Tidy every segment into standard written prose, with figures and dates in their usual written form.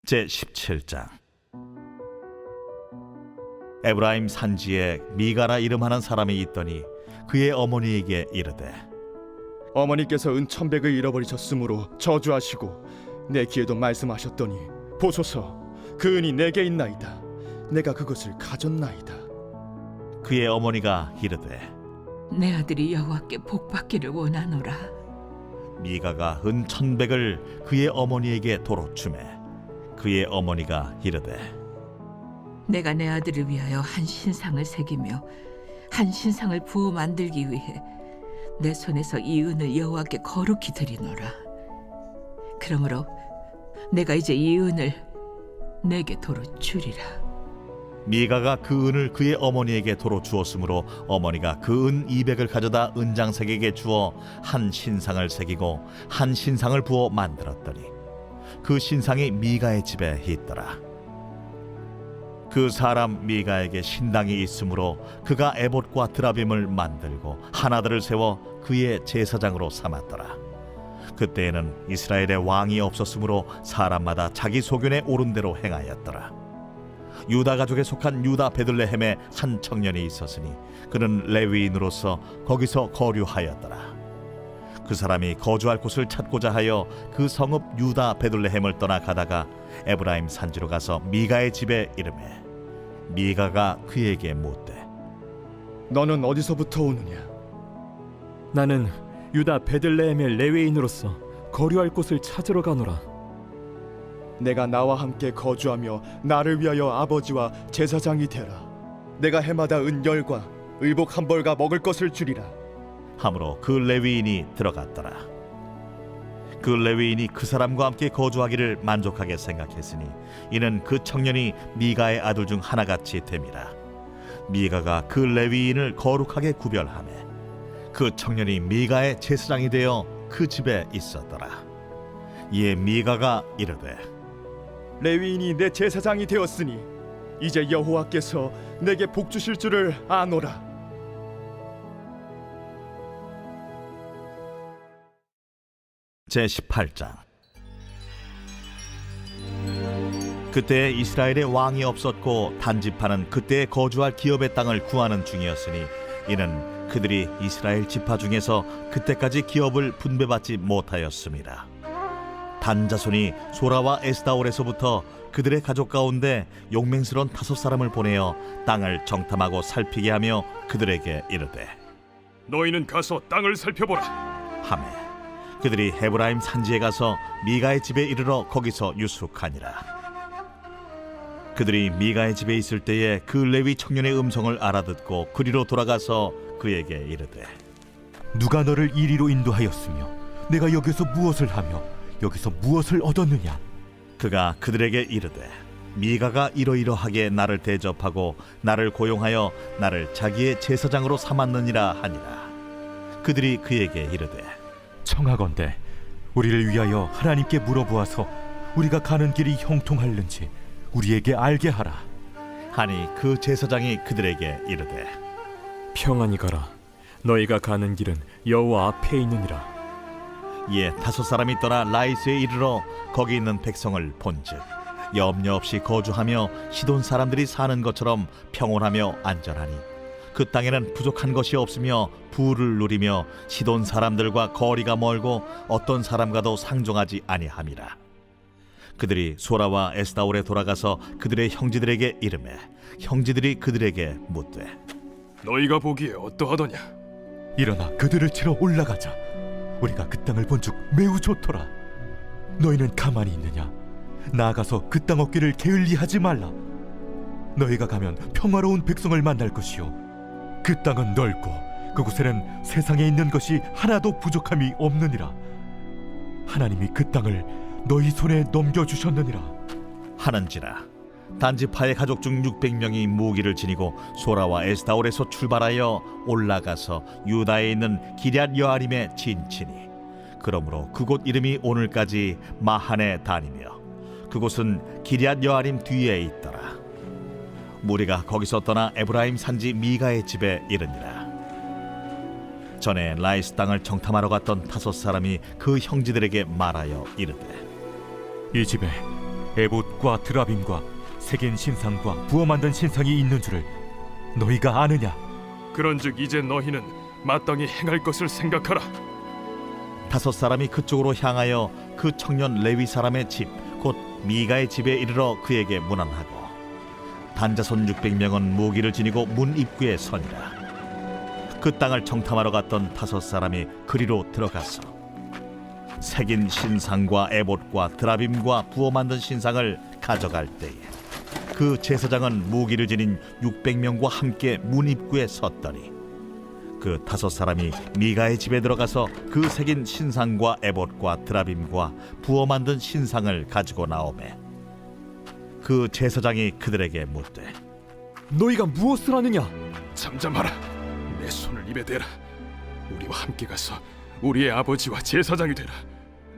제17장. 에브라임 산지에 미가라 이름하는 사람이 있더니 그의 어머니에게 이르되, 어머니께서 은 1,100을 잃어버리셨으므로 저주하시고 내 귀에도 말씀하셨더니 보소서, 그 은이 내게 있나이다. 내가 그것을 가졌나이다. 그의 어머니가 이르되, 내 아들이 여호와께 복받기를 원하노라. 미가가 은 1,100을 그의 어머니에게 도로 주매 그의 어머니가 이르되, 내가 내 아들을 위하여 한 신상을 새기며 한 신상을 부어 만들기 위해 내 손에서 이 은을 여호와께 거룩히 드리노라. 그러므로 내가 이제 이 은을 내게 도로 주리라. 미가가 그 은을 그의 어머니에게 도로 주었으므로 어머니가 그 은 200을 가져다 은장색에게 주어 한 신상을 새기고 한 신상을 부어 만들었더니 그 신상이 미가의 집에 있더라. 그 사람 미가에게 신당이 있으므로 그가 에봇과 드라빔을 만들고 하나들을 세워 그의 제사장으로 삼았더라. 그때에는 이스라엘에 왕이 없었으므로 사람마다 자기 소견에 옳은 대로 행하였더라. 유다 가족에 속한 유다 베들레헴에 한 청년이 있었으니 그는 레위인으로서 거기서 거류하였더라. 그 사람이 거주할 곳을 찾고자 하여 그 성읍 유다 베들레헴을 떠나 가다가 에브라임 산지로 가서 미가의 집에 이르매 미가가 그에게 묻되, 너는 어디서부터 오느냐? 나는 유다 베들레헴의 레위인으로서 거류할 곳을 찾으러 가노라. 내가 나와 함께 거주하며 나를 위하여 아버지와 제사장이 되라. 내가 해마다 은 10과 의복 1벌과 먹을 것을 주리라. 하므로 그 레위인이 들어갔더라. 그 레위인이 그 사람과 함께 거주하기를 만족하게 생각했으니 이는 그 청년이 미가의 아들 중 하나같이 됨이라. 미가가 그 레위인을 거룩하게 구별하매 그 청년이 미가의 제사장이 되어 그 집에 있었더라. 이에 미가가 이르되, 레위인이 내 제사장이 되었으니 이제 여호와께서 내게 복 주실 줄을 아노라. 제18장. 그때 이스라엘에 왕이 없었고 단지파는 그때 거주할 기업의 땅을 구하는 중이었으니 이는 그들이 이스라엘 지파 중에서 그때까지 기업을 분배받지 못하였습니다. 단 자손이 소라와 에스다올에서부터 그들의 가족 가운데 용맹스러운 5사람을 보내어 땅을 정탐하고 살피게 하며 그들에게 이르되, 너희는 가서 땅을 살펴보라. 하매 그들이 헤브라임 산지에 가서 미가의 집에 이르러 거기서 유숙하니라. 그들이 미가의 집에 있을 때에 그 레위 청년의 음성을 알아듣고 그리로 돌아가서 그에게 이르되, 누가 너를 이리로 인도하였으며 내가 여기서 무엇을 하며 여기서 무엇을 얻었느냐? 그가 그들에게 이르되, 미가가 이러이러하게 나를 대접하고 나를 고용하여 나를 자기의 제사장으로 삼았느니라 하니라. 그들이 그에게 이르되, 청하건대 우리를 위하여 하나님께 물어보아서 우리가 가는 길이 형통할는지 우리에게 알게 하라. 하니 그 제사장이 그들에게 이르되, 평안히 가라. 너희가 가는 길은 여호와 앞에 있느니라. 이에 5사람이 떠나 라이스에 이르러 거기 있는 백성을 본즉 염려 없이 거주하며 시돈 사람들이 사는 것처럼 평온하며 안전하니 그 땅에는 부족한 것이 없으며 부를 누리며 시돈 사람들과 거리가 멀고 어떤 사람과도 상종하지 아니함이라. 그들이 소라와 에스다올에 돌아가서 그들의 형제들에게 이르매 형제들이 그들에게 묻되, 너희가 보기에 어떠하더냐? 일어나 그들을 치러 올라가자. 우리가 그 땅을 본즉 매우 좋더라. 너희는 가만히 있느냐? 나아가서 그 땅 얻기를 게을리하지 말라. 너희가 가면 평화로운 백성을 만날 것이요 그 땅은 넓고 그곳에는 세상에 있는 것이 하나도 부족함이 없느니라. 하나님이 그 땅을 너희 손에 넘겨주셨느니라 하는지라. 단지파의 가족 중 600명이 무기를 지니고 소라와 에스다올에서 출발하여 올라가서 유다에 있는 기럇 여아림에 진치니 그러므로 그곳 이름이 오늘까지 마하네 단이며 그곳은 기럇 여아림 뒤에 있더라. 무리가 거기서 떠나 에브라임 산지 미가의 집에 이르니라. 전에 라이스 땅을 정탐하러 갔던 5사람이 그 형제들에게 말하여 이르되, 이 집에 에봇과 드라빔과 색인 신상과 부어 만든 신상이 있는 줄을 너희가 아느냐? 그런즉 이제 너희는 마땅히 행할 것을 생각하라. 5 그쪽으로 향하여 그 청년 레위 사람의 집 곧 미가의 집에 이르러 그에게 문안하고 단자손 600명은 무기를 지니고 문 입구에 서니라. 그 땅을 정탐하러 갔던 5 그리로 들어가서 색인 신상과 에봇과 드라빔과 부어 만든 신상을 가져갈 때에 그 제사장은 무기를 지닌 600명과 함께 문 입구에 섰더니 그 5 미가의 집에 들어가서 그 색인 신상과 에봇과 드라빔과 부어 만든 신상을 가지고 나오매 그 제사장이 그들에게 묻되 너희가 무엇을 하느냐? 잠잠하라. 내 손을 입에 대라. 우리와 함께 가서 우리의 아버지와 제사장이 되라.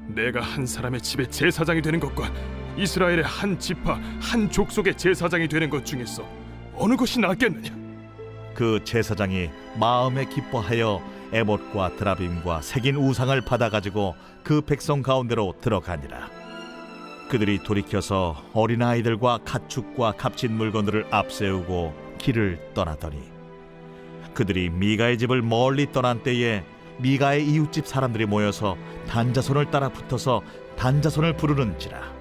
내가 한 사람의 집에 제사장이 되는 것과 이스라엘의 한 지파 한 족속의 제사장이 되는 것 중에서 어느 것이 낫겠느냐? 그 제사장이 마음에 기뻐하여 에봇과 드라빔과 색인 우상을 받아가지고 그 백성 가운데로 들어가니라. 그들이 돌이켜서 어린아이들과 가축과 값진 물건들을 앞세우고 길을 떠나더니 그들이 미가의 집을 멀리 떠난 때에 미가의 이웃집 사람들이 모여서 단자손을 따라 붙어서 단자손을 부르는지라.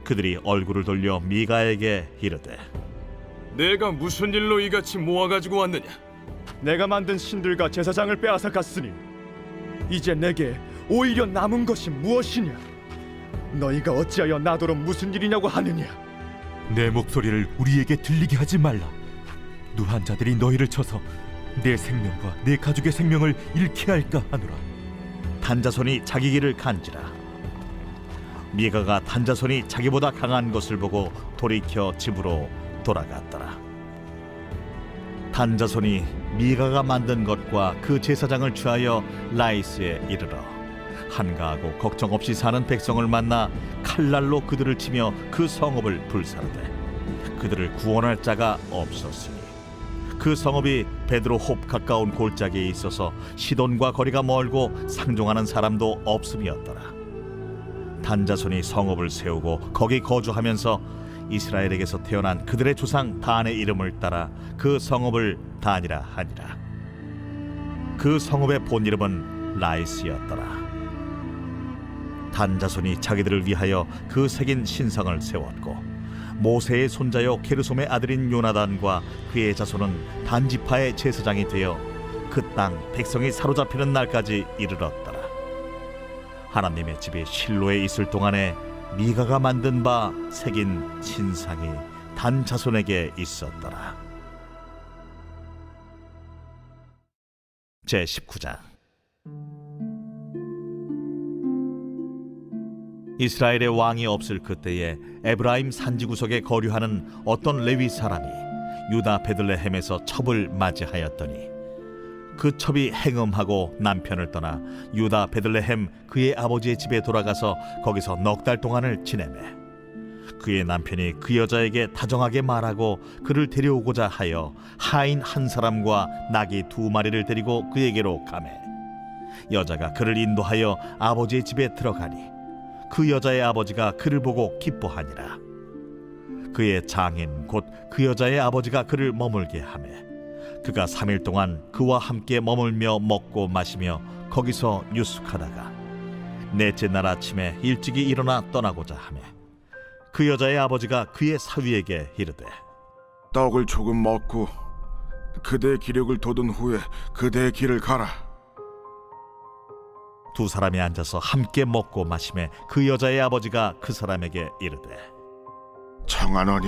그들이 얼굴을 돌려 미가에게 이르되 내가 무슨 일로 이같이 모아가지고 왔느냐? 내가 만든 신들과 제사장을 빼앗아 갔으니 이제 내게 오히려 남은 것이 무엇이냐? 너희가 어찌하여 나더러 무슨 일이냐고 하느냐? 내 목소리를 우리에게 들리게 하지 말라. 누한 자들이 너희를 쳐서 내 생명과 내 가족의 생명을 잃게 할까 하노라. 단자손이 자기 길을 간지라. 미가가 단자손이 자기보다 강한 것을 보고 돌이켜 집으로 돌아갔더라. 단자손이 미가가 만든 것과 그 제사장을 취하여 라이스에 이르러 한가하고 걱정 없이 사는 백성을 만나 칼날로 그들을 치며 그 성읍을 불사르되 그들을 구원할 자가 없었으니 그 성읍이 베드로홉 가까운 골짜기에 있어서 시돈과 거리가 멀고 상종하는 사람도 없음이었더라. 단자손이 성읍을 세우고 거기 거주하면서 이스라엘에게서 태어난 그들의 조상 단의 이름을 따라 그 성읍을 단이라 하니라. 그 성읍의 본 이름은 라이스였더라. 단자손이 자기들을 위하여 그 색인 신상을 세웠고 모세의 손자요 게르솜의 아들인 요나단과 그의 자손은 단지파의 제사장이 되어 그 땅 백성이 사로잡히는 날까지 이르렀더라. 하나님의 집이 실로에 있을 동안에 미가가 만든 바 색인 신상이 단 자손에게 있었더라. 제19장. 이스라엘의 왕이 없을 그때에 에브라임 산지 구석에 거류하는 어떤 레위 사람이 유다 베들레헴에서 첩을 맞이하였더니 그 첩이 행음하고 남편을 떠나 유다 베들레헴 그의 아버지의 집에 돌아가서 거기서 넉 달 동안을 지내매 그의 남편이 그 여자에게 다정하게 말하고 그를 데려오고자 하여 하인 한 사람과 나귀 2마리를 데리고 그에게로 가매 여자가 그를 인도하여 아버지의 집에 들어가니 그 여자의 아버지가 그를 보고 기뻐하니라. 그의 장인 곧 그 여자의 아버지가 그를 머물게 하매 그가 3일 동안 그와 함께 머물며 먹고 마시며 거기서 유숙하다가 넷째 날 아침에 일찍이 일어나 떠나고자 하매 그 여자의 아버지가 그의 사위에게 이르되 떡을 조금 먹고 그대의 기력을 돋은 후에 그대의 길을 가라. 2 사람이 앉아서 함께 먹고 마시매 그 여자의 아버지가 그 사람에게 이르되 청하노니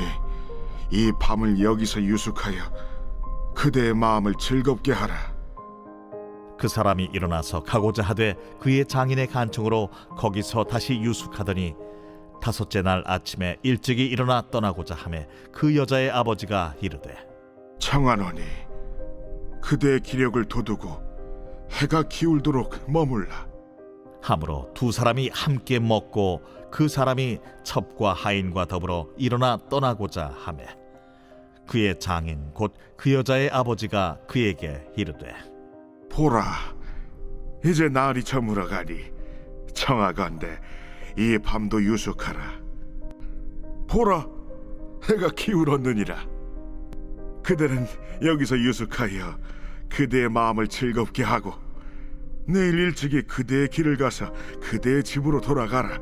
이 밤을 여기서 유숙하여 그대의 마음을 즐겁게 하라. 그 사람이 일어나서 가고자 하되 그의 장인의 간청으로 거기서 다시 유숙하더니 5째 날 아침에 일찍이 일어나 떠나고자 하매 그 여자의 아버지가 이르되 청하노니 그대의 기력을 돋우고 해가 기울도록 머물라. 하므로 2 사람이 함께 먹고 그 사람이 첩과 하인과 더불어 일어나 떠나고자 하매 그의 장인 곧 그 여자의 아버지가 그에게 이르되 보라, 이제 날이 저물어가니 청하건대 이 밤도 유숙하라. 보라, 해가 기울었느니라. 그대는 여기서 유숙하여 그대의 마음을 즐겁게 하고 내일 일찍이 그대의 길을 가서 그대의 집으로 돌아가라.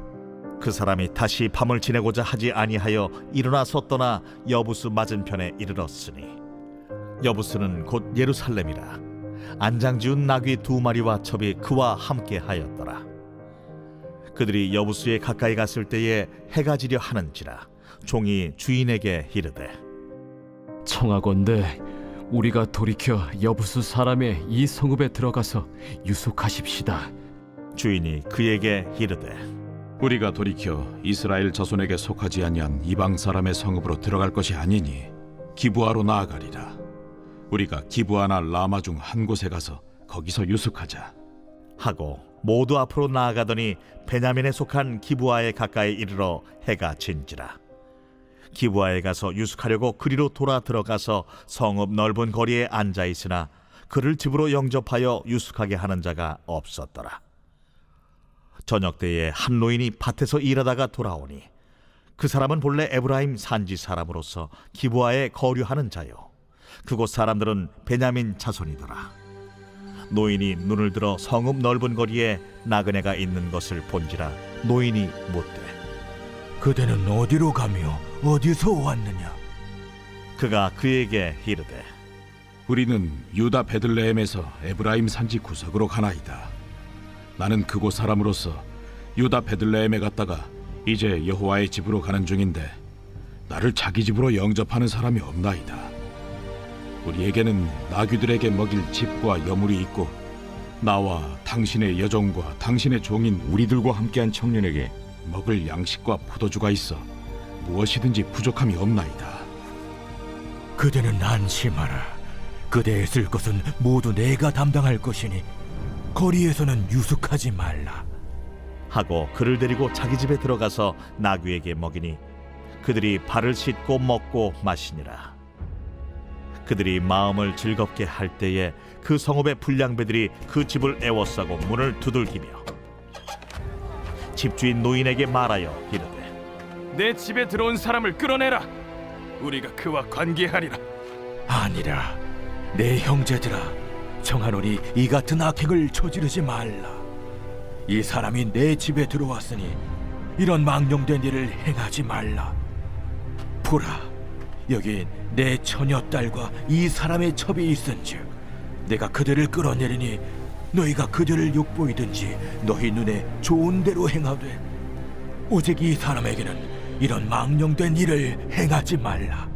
그 사람이 다시 밤을 지내고자 하지 아니하여 일어나서 떠나 여부스 맞은편에 이르렀으니 여부스는 곧 예루살렘이라. 안장지운 나귀 2마리와 첩이 그와 함께 하였더라. 그들이 여부스에 가까이 갔을 때에 해가 지려 하는지라 종이 주인에게 이르되 청하건대 우리가 돌이켜 여부수 사람의 이 성읍에 들어가서 유숙하십시다. 주인이 그에게 이르되 우리가 돌이켜 이스라엘 자손에게 속하지 아니한 이방 사람의 성읍으로 들어갈 것이 아니니 기브아로 나아가리라. 우리가 기브아나 라마 중 한 곳에 가서 거기서 유숙하자 하고 모두 앞으로 나아가더니 베냐민에 속한 기브아에 가까이 이르러 해가 진지라. 기브아에 가서 유숙하려고 그리로 돌아 들어가서 성읍 넓은 거리에 앉아 있으나 그를 집으로 영접하여 유숙하게 하는 자가 없었더라. 저녁 때에 한 노인이 밭에서 일하다가 돌아오니 그 사람은 본래 에브라임 산지 사람으로서 기브아에 거류하는 자요 그곳 사람들은 베냐민 자손이더라. 노인이 눈을 들어 성읍 넓은 거리에 나그네가 있는 것을 본지라 노인이 묻되 그대는 어디로 가며 어디서 왔느냐? 그가 그에게 이르되 우리는 유다 베들레헴에서 에브라임 산지 구석으로 가나이다. 나는 그곳 사람으로서 유다 베들레헴에 갔다가 이제 여호와의 집으로 가는 중인데 나를 자기 집으로 영접하는 사람이 없나이다. 우리에게는 나귀들에게 먹일 집과 여물이 있고 나와 당신의 여종과 당신의 종인 우리들과 함께한 청년에게 먹을 양식과 포도주가 있어 무엇이든지 부족함이 없나이다. 그대는 안심하라. 그대의 쓸 것은 모두 내가 담당할 것이니 거리에서는 유숙하지 말라. 하고 그를 데리고 자기 집에 들어가서 나귀에게 먹이니 그들이 발을 씻고 먹고 마시니라. 그들이 마음을 즐겁게 할 때에 그 성읍의 불량배들이 그 집을 애워싸고 문을 두들기며 집주인 노인에게 말하여 이르되 내 집에 들어온 사람을 끌어내라. 우리가 그와 관계하리라. 아니라 내 형제들아, 청하노니 이 같은 악행을 저지르지 말라. 이 사람이 내 집에 들어왔으니 이런 망령된 일을 행하지 말라. 보라, 여기 내 처녀딸과 이 사람의 첩이 있은즉 내가 그들을 끌어내리니 너희가 그들을 욕보이든지 너희 눈에 좋은 대로 행하되 오직 이 사람에게는 이런 망령된 일을 행하지 말라.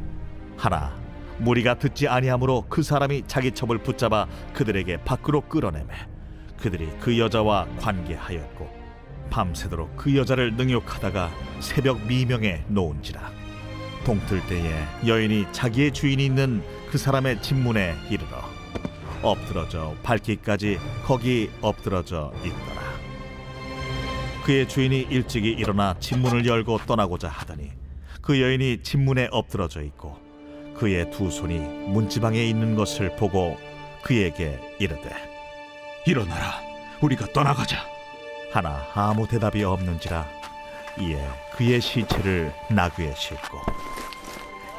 하나 무리가 듣지 아니하므로 그 사람이 자기 첩을 붙잡아 그들에게 밖으로 끌어내매 그들이 그 여자와 관계하였고 밤새도록 그 여자를 능욕하다가 새벽 미명에 놓은지라. 동틀 때에 여인이 자기의 주인이 있는 그 사람의 집문에 이르러 엎드러져 밟기까지 거기 엎드러져 있더라. 그의 주인이 일찍이 일어나 집문을 열고 떠나고자 하더니 그 여인이 집문에 엎드러져 있고 그의 두 손이 문지방에 있는 것을 보고 그에게 이르되 일어나라. 우리가 떠나가자. 하나 아무 대답이 없는지라. 이에 그의 시체를 나귀에 싣고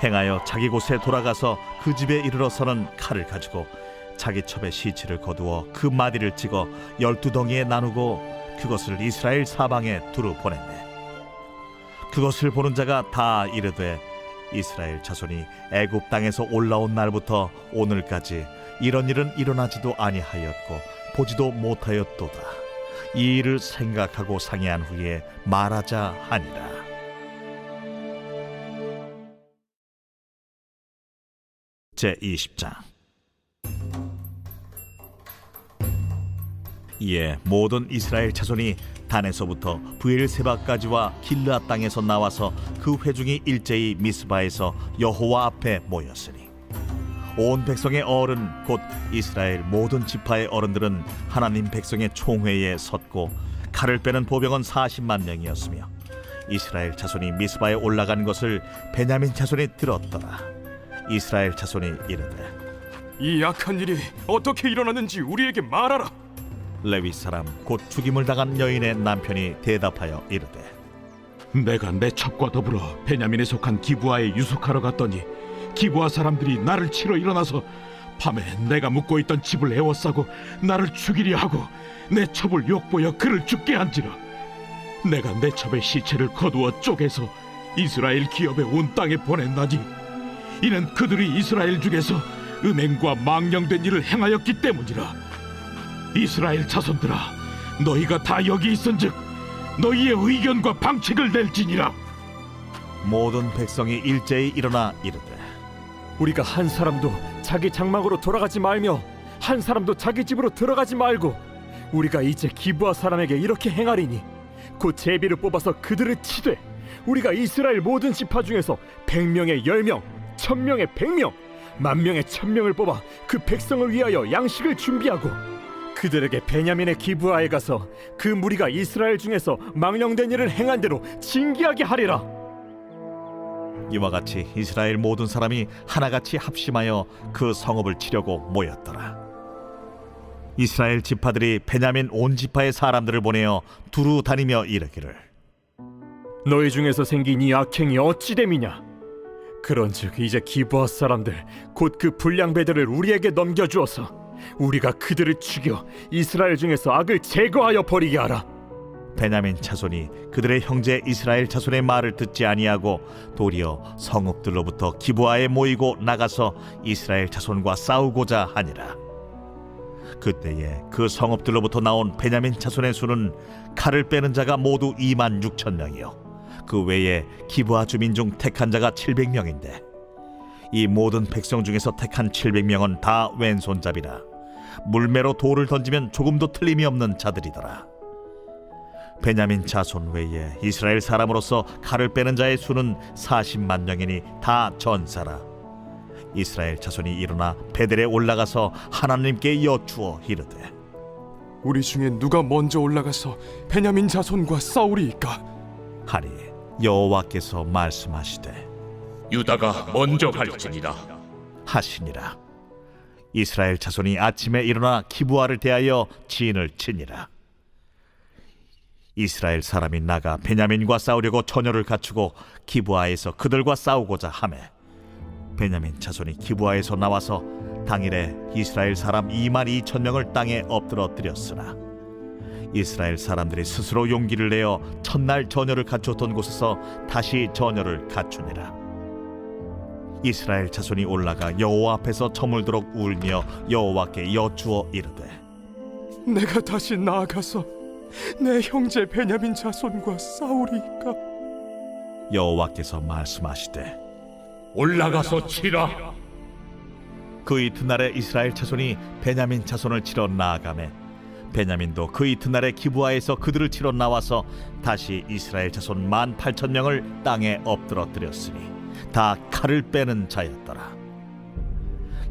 행하여 자기 곳에 돌아가서 그 집에 이르러서는 칼을 가지고 자기 첩의 시체를 거두어 그 마디를 찍어 12덩이에 나누고 그것을 이스라엘 사방에 두루 보냈네. 그것을 보는 자가 다 이르되 이스라엘 자손이 애굽 땅에서 올라온 날부터 오늘까지 이런 일은 일어나지도 아니하였고 보지도 못하였도다. 이 일을 생각하고 상의한 후에 말하자 하니라. 제20장. 이에 모든 이스라엘 자손이 단에서부터 브엘세바까지와 길르앗 땅에서 나와서 그 회중이 일제히 미스바에서 여호와 앞에 모였으니 온 백성의 어른 곧 이스라엘 모든 지파의 어른들은 하나님 백성의 총회에 섰고 칼을 빼는 보병은 40만 명이었으며 이스라엘 자손이 미스바에 올라간 것을 베냐민 자손이 들었더라. 이스라엘 자손이 이르되 이 악한 일이 어떻게 일어났는지 우리에게 말하라. 레위 사람 곧 죽임을 당한 여인의 남편이 대답하여 이르되 내가 내 첩과 더불어 베냐민에 속한 기브아에 유숙하러 갔더니 기브아 사람들이 나를 치러 일어나서 밤에 내가 묵고 있던 집을 에워싸고 나를 죽이려 하고 내 첩을 욕보여 그를 죽게 한지라. 내가 내 첩의 시체를 거두어 쪼개서 이스라엘 기업의 온 땅에 보냈나니 이는 그들이 이스라엘 중에서 음행과 망령된 일을 행하였기 때문이라. 이스라엘 자손들아, 너희가 다 여기 있은즉 너희의 의견과 방책을 낼지니라. 모든 백성이 일제히 일어나 이르되 우리가 한 사람도 자기 장막으로 돌아가지 말며 한 사람도 자기 집으로 들어가지 말고 우리가 이제 기브아 사람에게 이렇게 행하리니 곧 제비를 뽑아서 그들을 치되 우리가 이스라엘 모든 지파 중에서 100명에 10명, 1000명에 100명, 10,000명에 1000명을 뽑아 그 백성을 위하여 양식을 준비하고 그들에게 베냐민의 기브아에 가서 그 무리가 이스라엘 중에서 망령된 일을 행한 대로 징계하게 하리라. 이와 같이 이스라엘 모든 사람이 하나같이 합심하여 그 성읍을 치려고 모였더라. 이스라엘 지파들이 베냐민 온 지파의 사람들을 보내어 두루 다니며 이르기를 너희 중에서 생긴 이 악행이 어찌 됨이냐? 그런즉 이제 기브아 사람들 곧 그 불량배들을 우리에게 넘겨주어서 우리가 그들을 죽여 이스라엘 중에서 악을 제거하여 버리게 하라. 베냐민 자손이 그들의 형제 이스라엘 자손의 말을 듣지 아니하고 도리어 성읍들로부터 기브아에 모이고 나가서 이스라엘 자손과 싸우고자 하니라. 그때에 그 성읍들로부터 나온 베냐민 자손의 수는 칼을 빼는 자가 모두 26,000명이요 그 외에 기브아 주민 중 택한 자가 700명인데 이 모든 백성 중에서 택한 700명은 다 왼손잡이라 물매로 돌을 던지면 조금도 틀림이 없는 자들이더라. 베냐민 자손 외에 이스라엘 사람으로서 칼을 빼는 자의 수는 40만 명이니 다 전사라. 이스라엘 자손이 일어나 베델에 올라가서 하나님께 여쭈어 이르되 우리 중에 누가 먼저 올라가서 베냐민 자손과 싸우리이까? 하니 여호와께서 말씀하시되 유다가 먼저 갈지니라 하시니라. 이스라엘 자손이 아침에 일어나 기브아를 대하여 진을 치니라. 이스라엘 사람이 나가 베냐민과 싸우려고 처녀를 갖추고 기브아에서 그들과 싸우고자 하매 베냐민 자손이 기브아에서 나와서 당일에 이스라엘 사람 22,000명을 땅에 엎드러뜨렸으나 이스라엘 사람들이 스스로 용기를 내어 첫날 처녀를 갖추었던 곳에서 다시 처녀를 갖추니라. 이스라엘 자손이 올라가 여호와 앞에서 저물도록 울며 여호와께 여쭈어 이르되 내가 다시 나아가서 내 형제 베냐민 자손과 싸우리이까? 여호와께서 말씀하시되 올라가서 치라. 그 이튿날에 이스라엘 자손이 베냐민 자손을 치러 나아가매 베냐민도 그 이튿날에 기브아에서 그들을 치러 나와서 다시 이스라엘 자손 18,000명을 땅에 엎드러뜨렸으니 다 칼을 빼는 자였더라.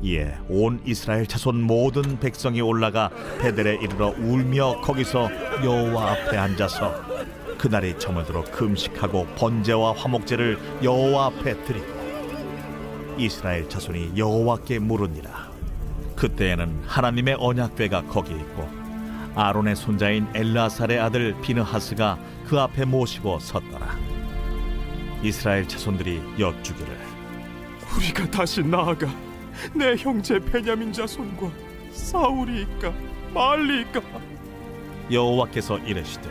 이에 온 이스라엘 자손 모든 백성이 올라가 베델에 이르러 울며 거기서 여호와 앞에 앉아서 그날이 저물도록 금식하고 번제와 화목제를 여호와 앞에 드리고 이스라엘 자손이 여호와께 물으니라. 그때에는 하나님의 언약궤가 거기 있고 아론의 손자인 엘르아살의 아들 비느하스가 그 앞에 모시고 섰더라. 이스라엘 자손들이 여쭈기를 우리가 다시 나아가 내 형제 베냐민 자손과 싸우리이까 말리이까? 여호와께서 이르시되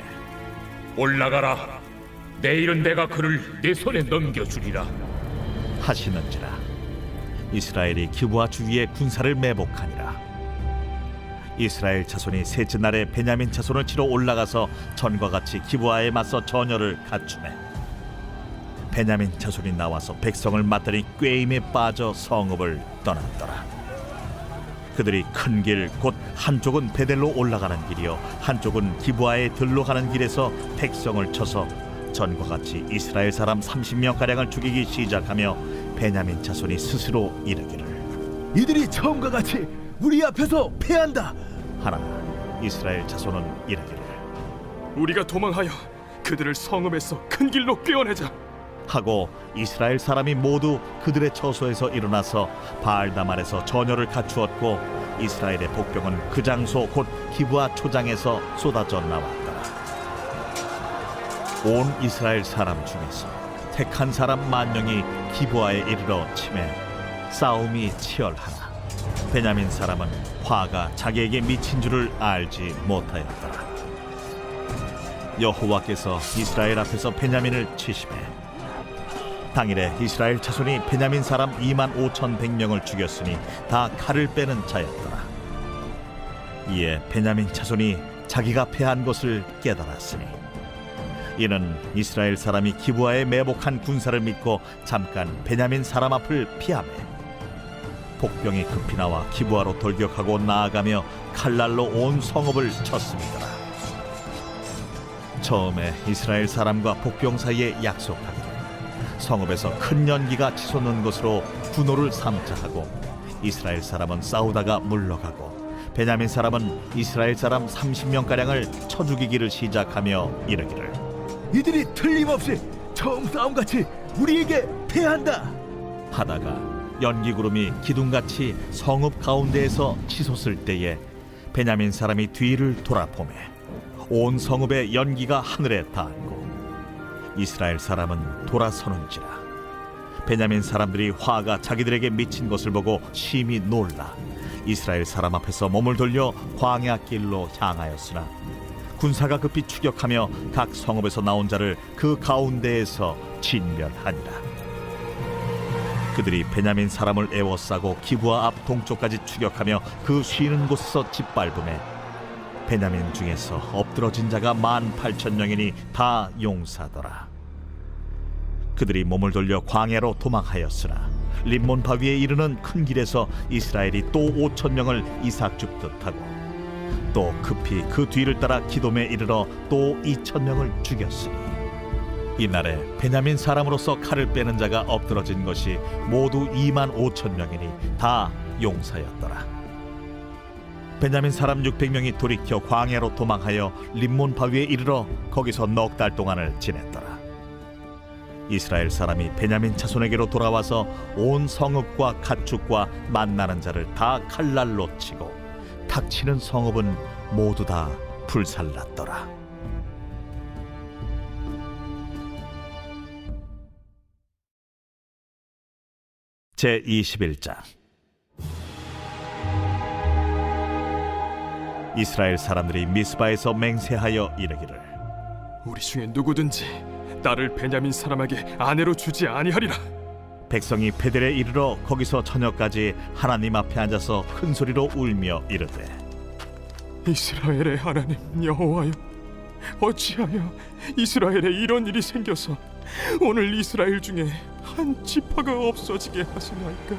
올라가라. 내일은 내가 그를 내 손에 넘겨주리라 하시는지라. 이스라엘이 기브아 주위에 군사를 매복하니라. 이스라엘 자손이 셋째 날에 베냐민 자손을 치러 올라가서 전과 같이 기브아에 맞서 전열을 갖추매 베냐민 자손이 나와서 백성을 맞더니 꾀임에 빠져 성읍을 떠났더라. 그들이 큰 길 곧 한쪽은 베델로 올라가는 길이요 한쪽은 기브아에 들로 가는 길에서 백성을 쳐서 전과 같이 이스라엘 사람 30명 가량을 죽이기 시작하며 베냐민 자손이 스스로 이르기를 이들이 처음과 같이 우리 앞에서 패한다 하나 이스라엘 자손은 이르기를 우리가 도망하여 그들을 성읍에서 큰 길로 꿰어내자 하고 이스라엘 사람이 모두 그들의 처소에서 일어나서 바알다말에서 전열을 갖추었고 이스라엘의 복병은 그 장소 곧 기브아 초장에서 쏟아져 나왔더라. 온 이스라엘 사람 중에서 택한 사람 10,000명이 기브아에 이르러 치매 싸움이 치열하나 베냐민 사람은 화가 자기에게 미친 줄을 알지 못하였더라. 여호와께서 이스라엘 앞에서 베냐민을 치시매 당일에 이스라엘 자손이 베냐민 사람 25,100명을 죽였으니 다 칼을 빼는 자였더라. 이에 베냐민 자손이 자기가 패한 것을 깨달았으니 이는 이스라엘 사람이 기브아에 매복한 군사를 믿고 잠깐 베냐민 사람 앞을 피하매 복병이 급히 나와 기브아로 돌격하고 나아가며 칼날로 온 성읍을 쳤습니다. 처음에 이스라엘 사람과 복병 사이에 약속하기를 성읍에서 큰 연기가 치솟는 것으로 분노를 삼자 하고 이스라엘 사람은 싸우다가 물러가고 베냐민 사람은 이스라엘 사람 30명가량을 쳐 죽이기를 시작하며 이르기를 이들이 틀림없이 처음 싸움같이 우리에게 패한다 하다가 연기구름이 기둥같이 성읍 가운데에서 치솟을 때에 베냐민 사람이 뒤를 돌아보매 온 성읍의 연기가 하늘에 닿았고 이스라엘 사람은 돌아서는지라. 베냐민 사람들이 화가 자기들에게 미친 것을 보고 심히 놀라 이스라엘 사람 앞에서 몸을 돌려 광야 길로 향하였으나 군사가 급히 추격하며 각 성읍에서 나온 자를 그 가운데에서 진멸하니라. 그들이 베냐민 사람을 에워싸고 기브아 앞 동쪽까지 추격하며 그 쉬는 곳에서 짓밟음에 베냐민 중에서 엎드러진 자가 18,000명이니 다 용사더라. 그들이 몸을 돌려 광야로 도망하였으나 림몬 바위에 이르는 큰 길에서 이스라엘이 또 5,000명을 이삭 줍듯 하고 또 급히 그 뒤를 따라 기돔에 이르러 또 2,000명을 죽였으니 이날에 베냐민 사람으로서 칼을 빼는 자가 엎드러진 것이 모두 25,000명이니 다 용사였더라. 베냐민 사람 600명이 돌이켜 광야로 도망하여 림몬 바위에 이르러 거기서 넉 달 동안을 지냈더라. 이스라엘 사람이 베냐민 자손에게로 돌아와서 온 성읍과 가축과 만나는 자를 다 칼날로 치고 탁치는 성읍은 모두 다 불살랐더라. 제21장 이스라엘 사람들이 미스바에서 맹세하여 이르기를 우리 중에 누구든지 딸을 베냐민 사람에게 아내로 주지 아니하리라. 백성이 베델에 이르러 거기서 저녁까지 하나님 앞에 앉아서 큰 소리로 울며 이르되 이스라엘의 하나님 여호와여, 어찌하여 이스라엘에 이런 일이 생겨서 오늘 이스라엘 중에 한 지파가 없어지게 하시나이까?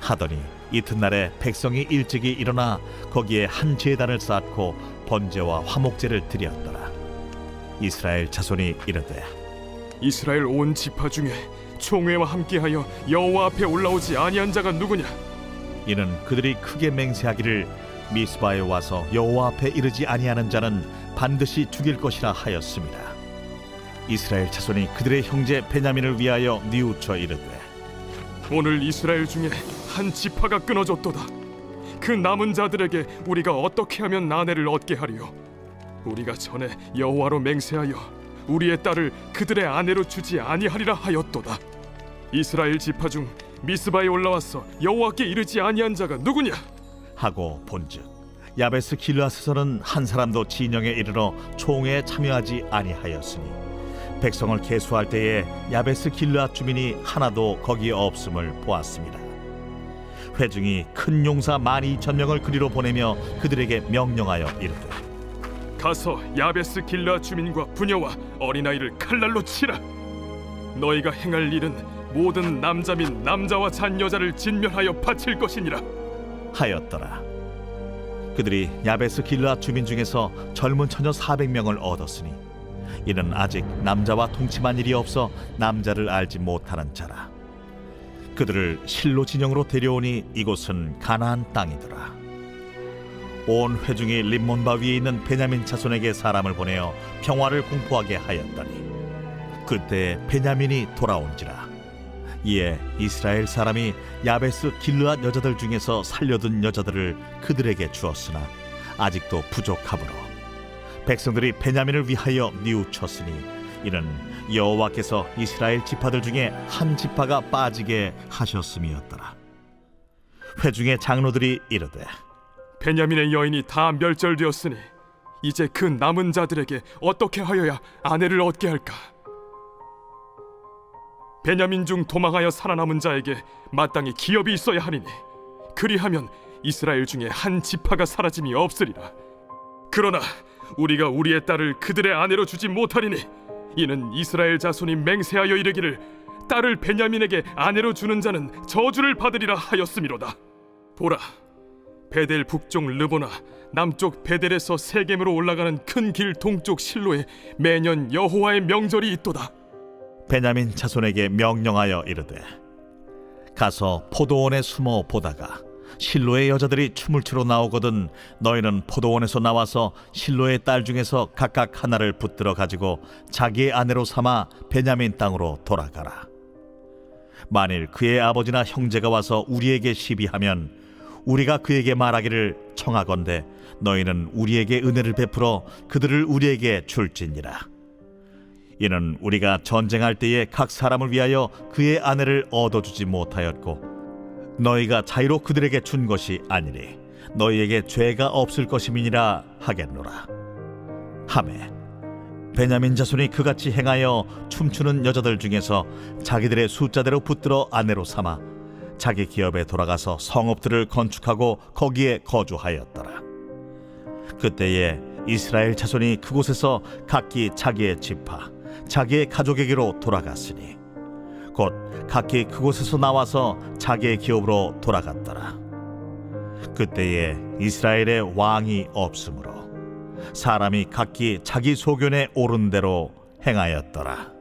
하더니 이튿날에 백성이 일찍이 일어나 거기에 한 제단을 쌓고 번제와 화목제를 드렸더라. 이스라엘 자손이 이르되 이스라엘 온 지파 중에 총회와 함께하여 여호와 앞에 올라오지 아니한 자가 누구냐? 이는 그들이 크게 맹세하기를 미스바에 와서 여호와 앞에 이르지 아니하는 자는 반드시 죽일 것이라 하였습니다. 이스라엘 자손이 그들의 형제 베냐민을 위하여 뉘우쳐 이르되 오늘 이스라엘 중에 한 지파가 끊어졌도다. 그 남은 자들에게 우리가 어떻게 하면 아내를 얻게 하리요? 우리가 전에 여호와로 맹세하여 우리의 딸을 그들의 아내로 주지 아니하리라 하였도다. 이스라엘 지파 중 미스바에 올라와서 여호와께 이르지 아니한 자가 누구냐? 하고 본즉 야베스 길르앗에서는 한 사람도 진영에 이르러 총회에 참여하지 아니하였으니 백성을 계수할 때에 야베스 길르앗 주민이 하나도 거기에 없음을 보았습니다. 회중이 큰 용사 12,000명을 그리로 보내며 그들에게 명령하여 이르되 가서 야베스 길르앗 주민과 부녀와 어린아이를 칼날로 치라. 너희가 행할 일은 모든 남자 및 남자와 잔여자를 진멸하여 바칠 것이니라 하였더라. 그들이 야베스 길르앗 주민 중에서 젊은 처녀 400명을 얻었으니 이는 아직 남자와 동침한 일이 없어 남자를 알지 못하는 자라. 그들을 실로 진영으로 데려오니 이곳은 가나안 땅이더라. 온 회중이 림몬바 위에 있는 베냐민 자손에게 사람을 보내어 평화를 공포하게 하였더니 그때 베냐민이 돌아온지라. 이에 이스라엘 사람이 야베스 길르앗 여자들 중에서 살려둔 여자들을 그들에게 주었으나 아직도 부족하므로 백성들이 베냐민을 위하여 뉘우쳤으니 이는 여호와께서 이스라엘 지파들 중에 한 지파가 빠지게 하셨음이었더라. 회중의 장로들이 이르되 베냐민의 여인이 다 멸절되었으니 이제 그 남은 자들에게 어떻게 하여야 아내를 얻게 할까? 베냐민 중 도망하여 살아남은 자에게 마땅히 기업이 있어야 하리니 그리하면 이스라엘 중에 한 지파가 사라짐이 없으리라. 그러나 우리가 우리의 딸을 그들의 아내로 주지 못하리니 이는 이스라엘 자손이 맹세하여 이르기를 딸을 베냐민에게 아내로 주는 자는 저주를 받으리라 하였음이로다. 보라, 베델 북쪽 르보나 남쪽 베델에서 세겜으로 올라가는 큰 길 동쪽 실로에 매년 여호와의 명절이 있도다. 베냐민 자손에게 명령하여 이르되 가서 포도원에 숨어 보다가 실로의 여자들이 춤을 추러 나오거든 너희는 포도원에서 나와서 실로의 딸 중에서 각각 하나를 붙들어 가지고 자기의 아내로 삼아 베냐민 땅으로 돌아가라. 만일 그의 아버지나 형제가 와서 우리에게 시비하면 우리가 그에게 말하기를 청하건대 너희는 우리에게 은혜를 베풀어 그들을 우리에게 줄지니라. 이는 우리가 전쟁할 때에 각 사람을 위하여 그의 아내를 얻어주지 못하였고 너희가 자유로 그들에게 준 것이 아니니 너희에게 죄가 없을 것임이니라 하겠노라. 하매 베냐민 자손이 그같이 행하여 춤추는 여자들 중에서 자기들의 숫자대로 붙들어 아내로 삼아 자기 기업에 돌아가서 성읍들을 건축하고 거기에 거주하였더라. 그때에 이스라엘 자손이 그곳에서 각기 자기의 지파 자기의 가족에게로 돌아갔으니 곧 각기 그곳에서 나와서 자기의 기업으로 돌아갔더라. 그때에 이스라엘에 왕이 없으므로 사람이 각기 자기 소견에 오른 대로 행하였더라.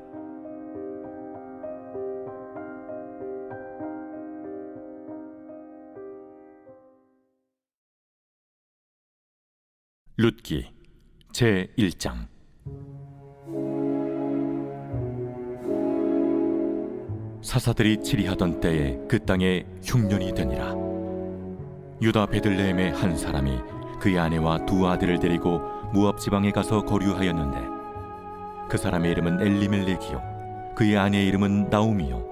룻기 제1장. 사사들이 치리하던 때에 그 땅에 흉년이 되니라. 유다 베들레헴의 한 사람이 그의 아내와 두 아들을 데리고 모압 지방에 가서 거류하였는데 그 사람의 이름은 엘리멜렉이요 그의 아내의 이름은 나오미요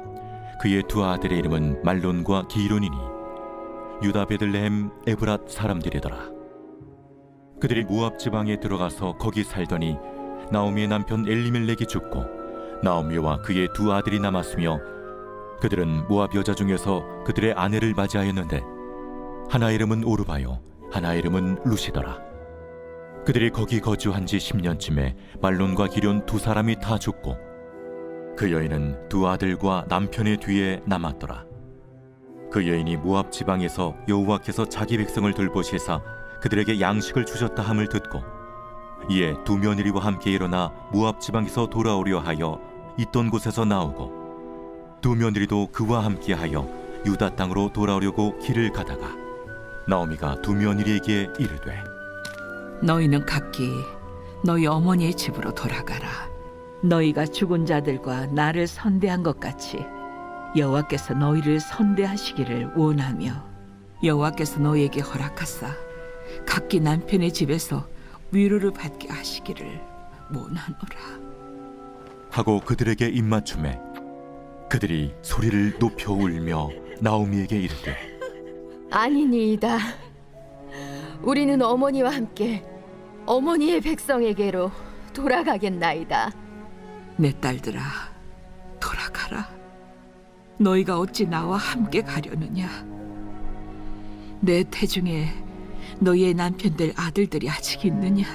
그의 두 아들의 이름은 말론과 기론이니 유다 베들레헴 에브랏 사람들이더라. 그들이 모압 지방에 들어가서 거기 살더니 나오미의 남편 엘리멜렉이 죽고 나오미와 그의 두 아들이 남았으며 그들은 모압 여자 중에서 그들의 아내를 맞이하였는데 하나 이름은 오르바요 하나 이름은 루시더라. 그들이 거기 거주한 지 10년쯤에 말론과 기론 두 사람이 다 죽고 그 여인은 두 아들과 남편의 뒤에 남았더라. 그 여인이 모압 지방에서 여호와께서 자기 백성을 돌보시사 그들에게 양식을 주셨다 함을 듣고 이에 두 며느리와 함께 일어나 모압 지방에서 돌아오려 하여 있던 곳에서 나오고 두 며느리도 그와 함께하여 유다 땅으로 돌아오려고 길을 가다가 나오미가 두 며느리에게 이르되 너희는 각기 너희 어머니의 집으로 돌아가라. 너희가 죽은 자들과 나를 선대한 것 같이 여호와께서 너희를 선대하시기를 원하며 여호와께서 너희에게 허락하사 각기 남편의 집에서 위로를 받게 하시기를 원하노라. 하고 그들에게 입맞춤에 그들이 소리를 높여 울며 나오미에게 이르되 아니니이다. 우리는 어머니와 함께 어머니의 백성에게로 돌아가겠나이다. 내 딸들아, 돌아가라. 너희가 어찌 나와 함께 가려느냐? 내 태중에 너희의 남편들 아들들이 아직 있느냐?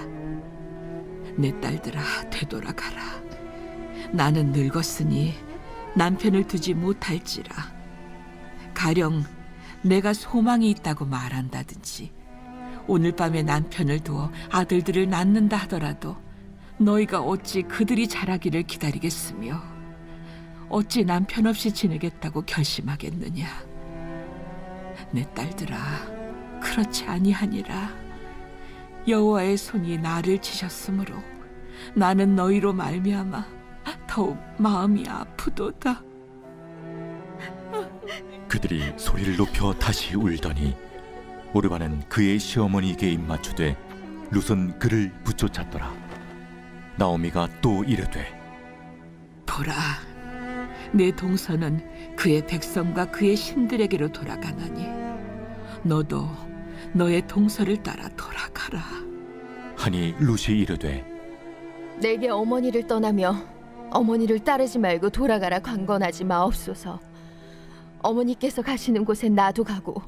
내 딸들아, 되돌아가라. 나는 늙었으니 남편을 두지 못할지라. 가령 내가 소망이 있다고 말한다든지 오늘 밤에 남편을 두어 아들들을 낳는다 하더라도 너희가 어찌 그들이 자라기를 기다리겠으며 어찌 남편 없이 지내겠다고 결심하겠느냐? 내 딸들아, 그렇지 아니하니라. 여호와의 손이 나를 치셨으므로 나는 너희로 말미암아 더욱 마음이 아프도다. 그들이 소리를 높여 다시 울더니 오르바는 그의 시어머니에게 입맞추되 룻은 그를 붙쫓았더라. 나오미가 또 이르되 보라, 내 동서는 그의 백성과 그의 신들에게로 돌아가나니 너도 너의 동서를 따라 돌아가라. 하니 룻이 이르되 내게 어머니를 떠나며 어머니를 따르지 말고 돌아가라 강건하지 마옵소서. 어머니께서 가시는 곳에 나도 가고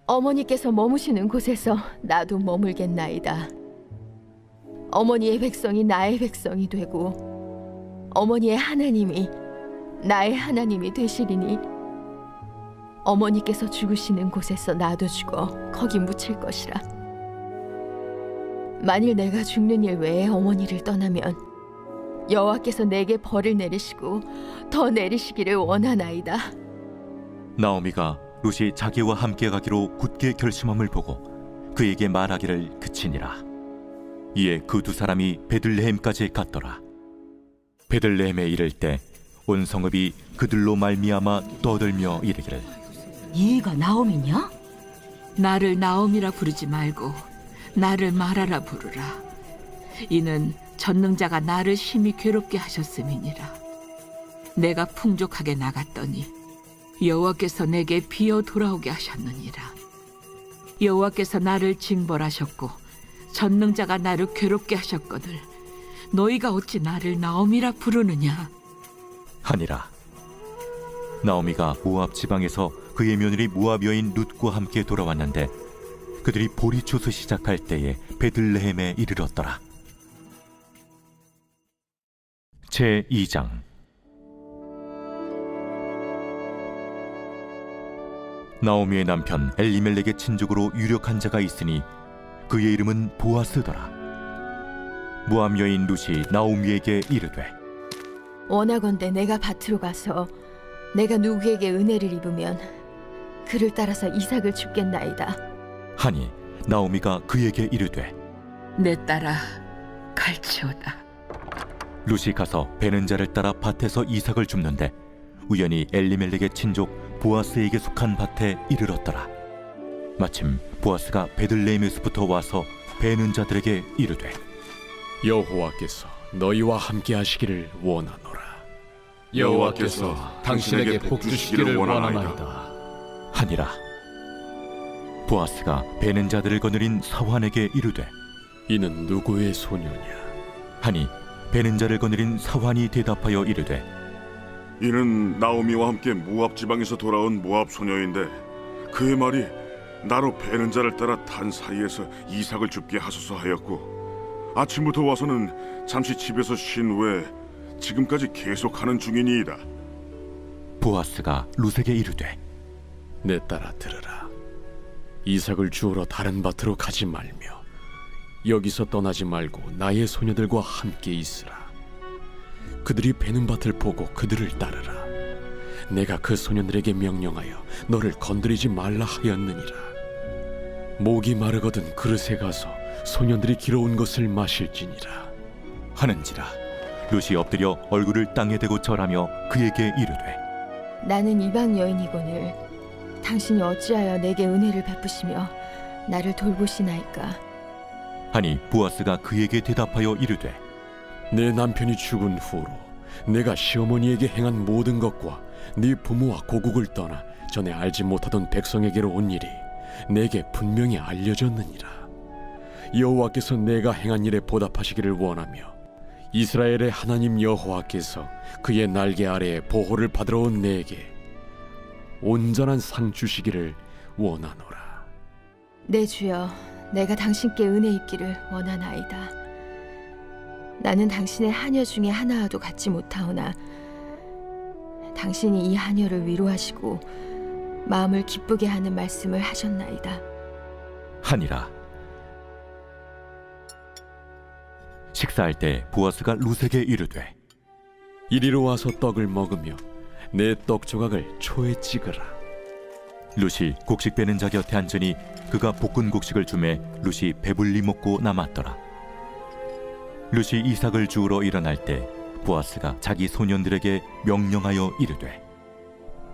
어머니께서 머무시는 곳에서 나도 머물겠나이다. 어머니의 백성이 나의 백성이 되고 어머니의 하나님이 나의 하나님이 되시리니 어머니께서 죽으시는 곳에서 나도 죽어 거기 묻힐 것이라. 만일 내가 죽는 일 외에 어머니를 떠나면 여호와께서 내게 벌을 내리시고 더 내리시기를 원하나이다. 나오미가 룻이 자기와 함께 가기로 굳게 결심함을 보고 그에게 말하기를 그치니라. 이에 그 두 사람이 베들레헴까지 갔더라. 베들레헴에 이를 때 온 성읍이 그들로 말미암아 떠들며 이르기를 이가 나옴이냐? 나를 나옴이라 부르지 말고 나를 마라라 부르라. 이는 전능자가 나를 심히 괴롭게 하셨음이니라. 내가 풍족하게 나갔더니 여호와께서 내게 비어 돌아오게 하셨느니라. 여호와께서 나를 징벌하셨고 전능자가 나를 괴롭게 하셨거늘 너희가 어찌 나를 나옴이라 부르느냐? 하니라. 나오미가 모압 지방에서 그의 며느리 모압 여인 룻과 함께 돌아왔는데 그들이 보리초소 시작할 때에 베들레헴에 이르렀더라. 제2장. 나오미의 남편 엘리멜렉의 친족으로 유력한 자가 있으니 그의 이름은 보아스더라. 모압 여인 룻이 나오미에게 이르되 원하건대 내가 밭으로 가서 내가 누구에게 은혜를 입으면 그를 따라서 이삭을 줍겠나이다. 하니 나오미가 그에게 이르되 내 딸아 갈치오다. 룻이 가서 베는 자를 따라 밭에서 이삭을 줍는데 우연히 엘리멜렉의 친족 보아스에게 속한 밭에 이르렀더라. 마침 보아스가 베들레헴에서부터 와서 베는 자들에게 이르되 여호와께서 너희와 함께 하시기를 원하노라. 여호와께서 당신에게 복 주시기를 원하나이다. 하니라. 보아스가 베는 자들을 거느린 사환에게 이르되 이는 누구의 소녀냐? 하니 베는 자를 거느린 사환이 대답하여 이르되 이는 나오미와 함께 모압 지방에서 돌아온 모압 소녀인데 그의 말이 나로 베는 자를 따라 단 사이에서 이삭을 줍게 하소서 하였고 아침부터 와서는 잠시 집에서 쉰 후에 지금까지 계속하는 중이니이다. 보아스가 룻에게 이르되 내 딸아 들으라. 이삭을 주우러 다른 밭으로 가지 말며 여기서 떠나지 말고 나의 소녀들과 함께 있으라. 그들이 베는 밭을 보고 그들을 따르라. 내가 그 소년들에게 명령하여 너를 건드리지 말라 하였느니라. 목이 마르거든 그릇에 가서 소년들이 길어온 것을 마실지니라. 하는지라. 룻이 엎드려 얼굴을 땅에 대고 절하며 그에게 이르되 나는 이방 여인이거늘 당신이 어찌하여 내게 은혜를 베푸시며 나를 돌보시나이까? 하니 보아스가 그에게 대답하여 이르되 내 남편이 죽은 후로 내가 시어머니에게 행한 모든 것과 네 부모와 고국을 떠나 전에 알지 못하던 백성에게로 온 일이 내게 분명히 알려졌느니라. 여호와께서 내가 행한 일에 보답하시기를 원하며 이스라엘의 하나님 여호와께서 그의 날개 아래에 보호를 받으러 온 내게 온전한 상 주시기를 원하노라. 내 주여, 내가 당신께 은혜 입기를 원하나이다. 나는 당신의 하녀 중에 하나와도 같지 못하오나 당신이 이 하녀를 위로하시고 마음을 기쁘게 하는 말씀을 하셨나이다. 하니라. 식사할 때 보아스가 룻에게 이르되 이리로 와서 떡을 먹으며 내 떡 조각을 초에 찍으라. 룻이 곡식 빼는 자 곁에 앉으니 그가 볶은 곡식을 주매 룻이 배불리 먹고 남았더라. 룻이 이삭을 주우러 일어날 때 보아스가 자기 소년들에게 명령하여 이르되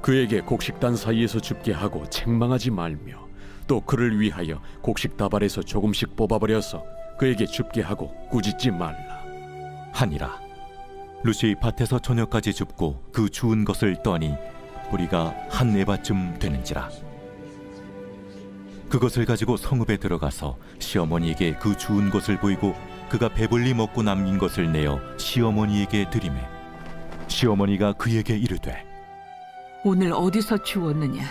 그에게 곡식단 사이에서 줍게 하고 책망하지 말며 또 그를 위하여 곡식 다발에서 조금씩 뽑아버려서 그에게 줍게 하고 꾸짖지 말라. 하니라. 룻이 밭에서 저녁까지 줍고 그 주운 것을 떠니 뿌리가 한 에바쯤 되는지라. 그것을 가지고 성읍에 들어가서 시어머니에게 그 주운 것을 보이고 그가 배불리 먹고 남긴 것을 내어 시어머니에게 드리매 시어머니가 그에게 이르되 오늘 어디서 주웠느냐?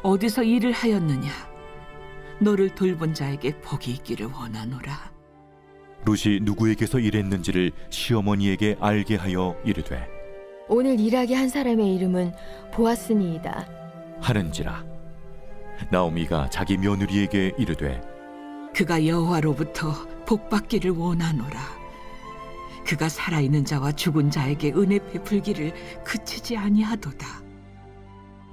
어디서 일을 하였느냐? 너를 돌본 자에게 복이 있기를 원하노라. 룻이 누구에게서 일했는지를 시어머니에게 알게 하여 이르되 오늘 일하게 한 사람의 이름은 보아스니이다. 하는지라. 나오미가 자기 며느리에게 이르되 그가 여호와로부터 복받기를 원하노라. 그가 살아있는 자와 죽은 자에게 은혜 베풀기를 그치지 아니하도다.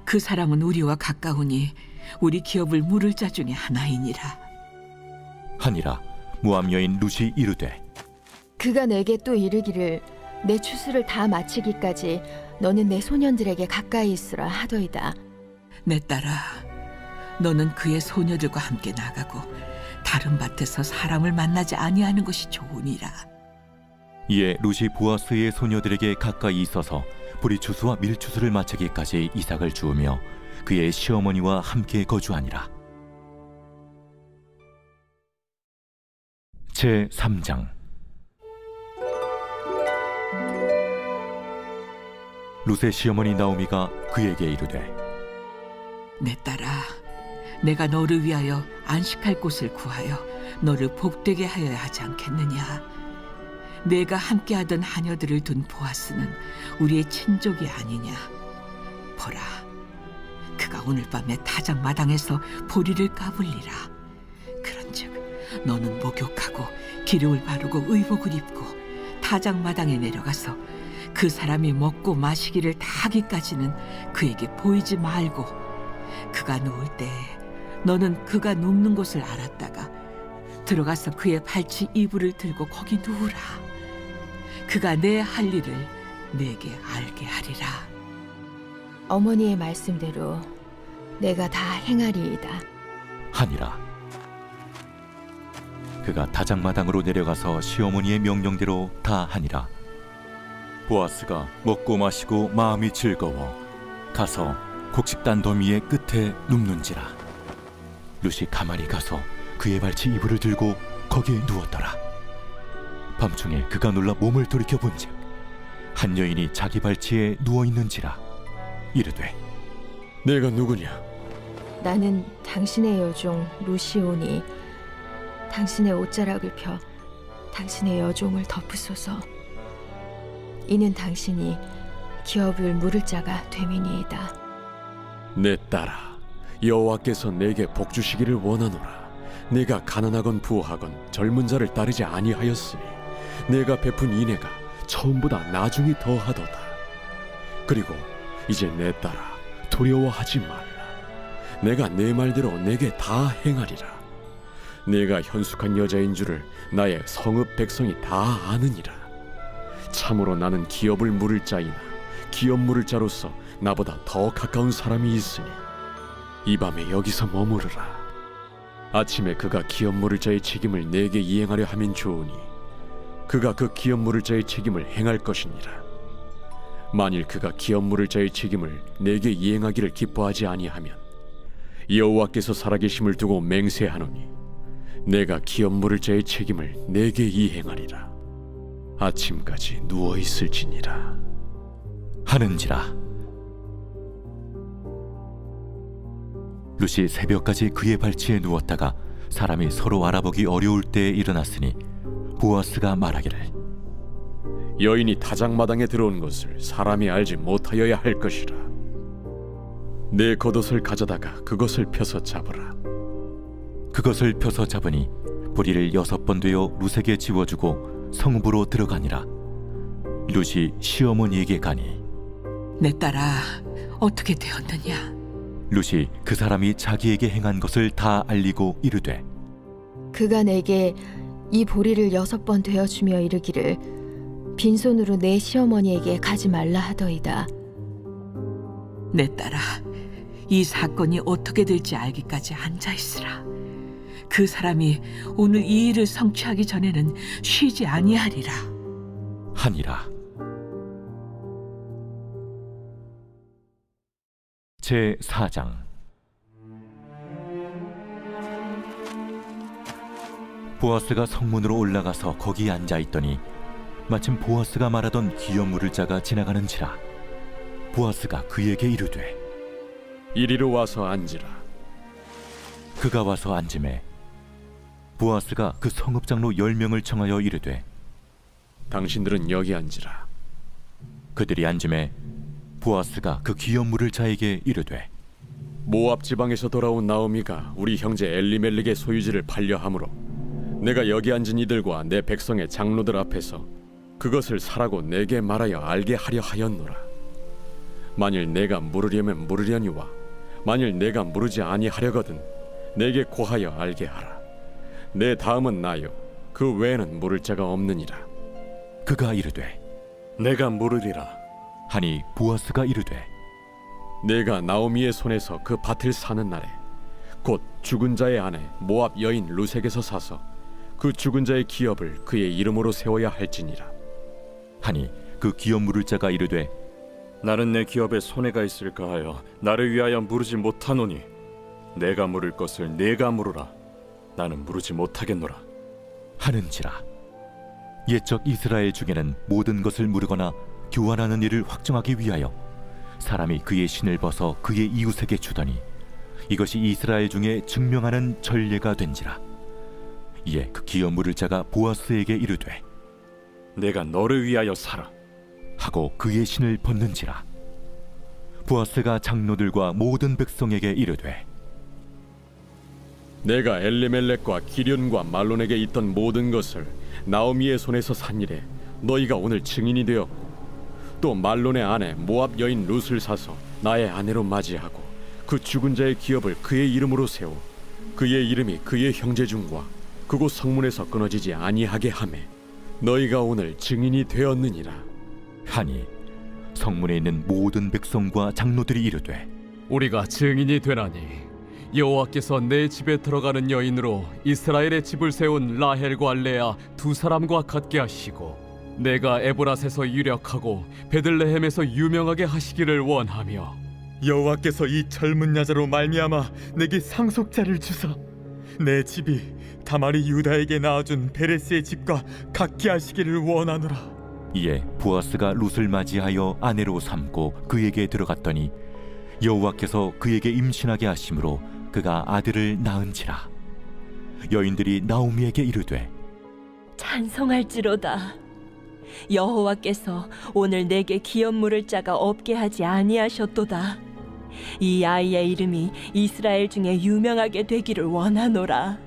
그 사람은 우리와 가까우니 우리 기업을 물을 자 중에 하나이니라. 하니라. 모압 여인 룻이 이르되 그가 내게 또 이르기를 내 추수를 다 마치기까지 너는 내 소년들에게 가까이 있으라 하더이다. 내 딸아, 너는 그의 소녀들과 함께 나가고 다른 밭에서 사람을 만나지 아니하는 것이 좋으니라. 이에 룻이 보아스의 소녀들에게 가까이 있어서 보리추수와 밀추수를 마치기까지 이삭을 주우며 그의 시어머니와 함께 거주하니라. 제3장. 룻의 시어머니 나오미가 그에게 이르되 내 딸아, 내가 너를 위하여 안식할 곳을 구하여 너를 복되게 하여야 하지 않겠느냐? 내가 함께하던 하녀들을 둔 보아스는 우리의 친족이 아니냐? 보라, 그가 오늘 밤에 타작 마당에서 보리를 까불리라. 그런즉 너는 목욕하고 기름을 바르고 의복을 입고 타작 마당에 내려가서 그 사람이 먹고 마시기를 다 하기까지는 그에게 보이지 말고 그가 누울 때 너는 그가 눕는 곳을 알았다가 들어가서 그의 발치 이불을 들고 거기 누우라. 그가 내 할 일을 내게 알게 하리라. 어머니의 말씀대로 내가 다 행하리이다. 하니라. 그가 다장마당으로 내려가서 시어머니의 명령대로 다 하니라. 보아스가 먹고 마시고 마음이 즐거워 가서 곡식단 더미의 끝에 눕는지라. 룻이 가만히 가서 그의 발치 이불을 들고 거기에 누웠더라. 밤중에 그가 놀라 몸을 돌이켜 본즉 한 여인이 자기 발치에 누워 있는지라. 이르되 내가 누구냐? 나는 당신의 여종 루시오니 당신의 옷자락을 펴 당신의 여종을 덮으소서. 이는 당신이 기업을 물을 자가 됨이니이다. 내 딸아, 여호와께서 내게 복 주시기를 원하노라. 내가 가난하건 부하건 젊은 자를 따르지 아니하였으니 내가 베푼 인애가 처음보다 나중이 더하도다. 그리고 이제 내 딸아, 두려워하지 말라. 내가 내 말대로 내게 다 행하리라. 내가 현숙한 여자인 줄을 나의 성읍 백성이 다 아느니라. 참으로 나는 기업을 물을 자이나 기업 물을 자로서 나보다 더 가까운 사람이 있으니 이 밤에 여기서 머무르라. 아침에 그가 기업 물을 자의 책임을 내게 이행하려 하면 좋으니 그가 그 기업 물을 자의 책임을 행할 것이니라. 만일 그가 기업 물을 자의 책임을 내게 이행하기를 기뻐하지 아니하면 여호와께서 살아계심을 두고 맹세하노니 내가 기업 물을 자의 책임을 내게 이행하리라. 아침까지 누워 있을지니라. 하는지라. 룻이 새벽까지 그의 발치에 누웠다가 사람이 서로 알아보기 어려울 때에 일어났으니 보아스가 말하기를 여인이 타작마당에 들어온 것을 사람이 알지 못하여야 할 것이라. 내 겉옷을 가져다가 그것을 펴서 잡으라. 그것을 펴서 잡으니 보리를 6번 되어 룻에게 지워주고 성읍으로 들어가니라. 룻이 시어머니에게 가니 내 딸아, 어떻게 되었느냐? 룻이 그 사람이 자기에게 행한 것을 다 알리고 이르되 그가 내게 이 보리를 6번 되어주며 이르기를 빈손으로 내 시어머니에게 가지 말라 하더이다. 내 딸아, 이 사건이 어떻게 될지 알기까지 앉아있으라. 그 사람이 오늘 이 일을 성취하기 전에는 쉬지 아니하리라. 하니라. 제4장. 보아스가 성문으로 올라가서 거기 앉아 있더니 마침 보아스가 말하던 기업 물을 자가 지나가는지라. 보아스가 그에게 이르되 이리로 와서 앉으라. 그가 와서 앉음에 보아스가 그 성읍장로 10명을 청하여 이르되 당신들은 여기 앉으라. 그들이 앉음에 보아스가 그 기업 물을 자에게 이르되 모압 지방에서 돌아온 나오미가 우리 형제 엘리멜렉의 소유지를 팔려하므로 내가 여기 앉은 이들과 내 백성의 장로들 앞에서 그것을 사라고 내게 말하여 알게 하려 하였노라. 만일 내가 물으려면 물으려니와 만일 내가 물으지 아니하려거든 내게 고하여 알게 하라. 내 다음은 나요 그 외에는 물을 자가 없느니라. 그가 이르되 내가 물으리라. 하니 보아스가 이르되 내가 나오미의 손에서 그 밭을 사는 날에 곧 죽은 자의 아내 모압 여인 루색에서 사서 그 죽은 자의 기업을 그의 이름으로 세워야 할지니라. 하니 그 기업 물을 자가 이르되 나는 내 기업에 손해가 있을까 하여 나를 위하여 물으지 못하노니 내가 물을 것을 내가 물으라. 나는 물으지 못하겠노라. 하는지라. 옛적 이스라엘 중에는 모든 것을 물으거나 교환하는 일을 확정하기 위하여 사람이 그의 신을 벗어 그의 이웃에게 주더니 이것이 이스라엘 중에 증명하는 전례가 된지라. 이에 그 기업 물을 자가 보아스에게 이르되 내가 너를 위하여 살아. 하고 그의 신을 벗는지라. 보아스가 장로들과 모든 백성에게 이르되 내가 엘리멜렉과 기련과 말론에게 있던 모든 것을 나오미의 손에서 산 일에 너희가 오늘 증인이 되었고 또 말론의 아내 모압 여인 룻을 사서 나의 아내로 맞이하고 그 죽은 자의 기업을 그의 이름으로 세워 그의 이름이 그의 형제 중과 그곳 성문에서 끊어지지 아니하게 하매 너희가 오늘 증인이 되었느니라. 하니 성문에 있는 모든 백성과 장로들이 이르되 우리가 증인이 되나니 여호와께서 내 집에 들어가는 여인으로 이스라엘의 집을 세운 라헬과 레아 두 사람과 같게 하시고 내가 에브랏에서 유력하고 베들레헴에서 유명하게 하시기를 원하며 여호와께서 이 젊은 여자로 말미암아 내게 상속자를 주사 내 집이 다말이 유다에게 낳아준 베레스의 집과 같게 하시기를 원하노라. 이에 보아스가 룻을 맞이하여 아내로 삼고 그에게 들어갔더니 여호와께서 그에게 임신하게 하심으로 그가 아들을 낳은지라. 여인들이 나오미에게 이르되 찬송할지로다. 여호와께서 오늘 내게 기업 물을 자가 없게 하지 아니하셨도다. 이 아이의 이름이 이스라엘 중에 유명하게 되기를 원하노라.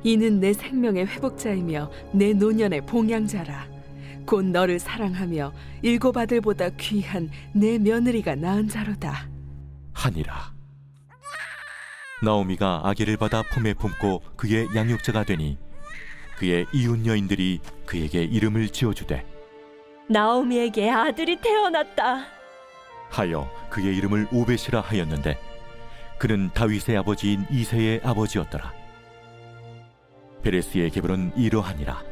이는 내 생명의 회복자이며 내 노년의 봉양자라. 곧 너를 사랑하며 7 아들보다 귀한 내 며느리가 낳은 자로다. 하니라. 나오미가 아기를 받아 품에 품고 그의 양육자가 되니 그의 이웃 여인들이 그에게 이름을 지어주되 나오미에게 아들이 태어났다 하여 그의 이름을 오벳이라 하였는데 그는 다윗의 아버지인 이새의 아버지였더라. 베레스의 계보는 이러하니라.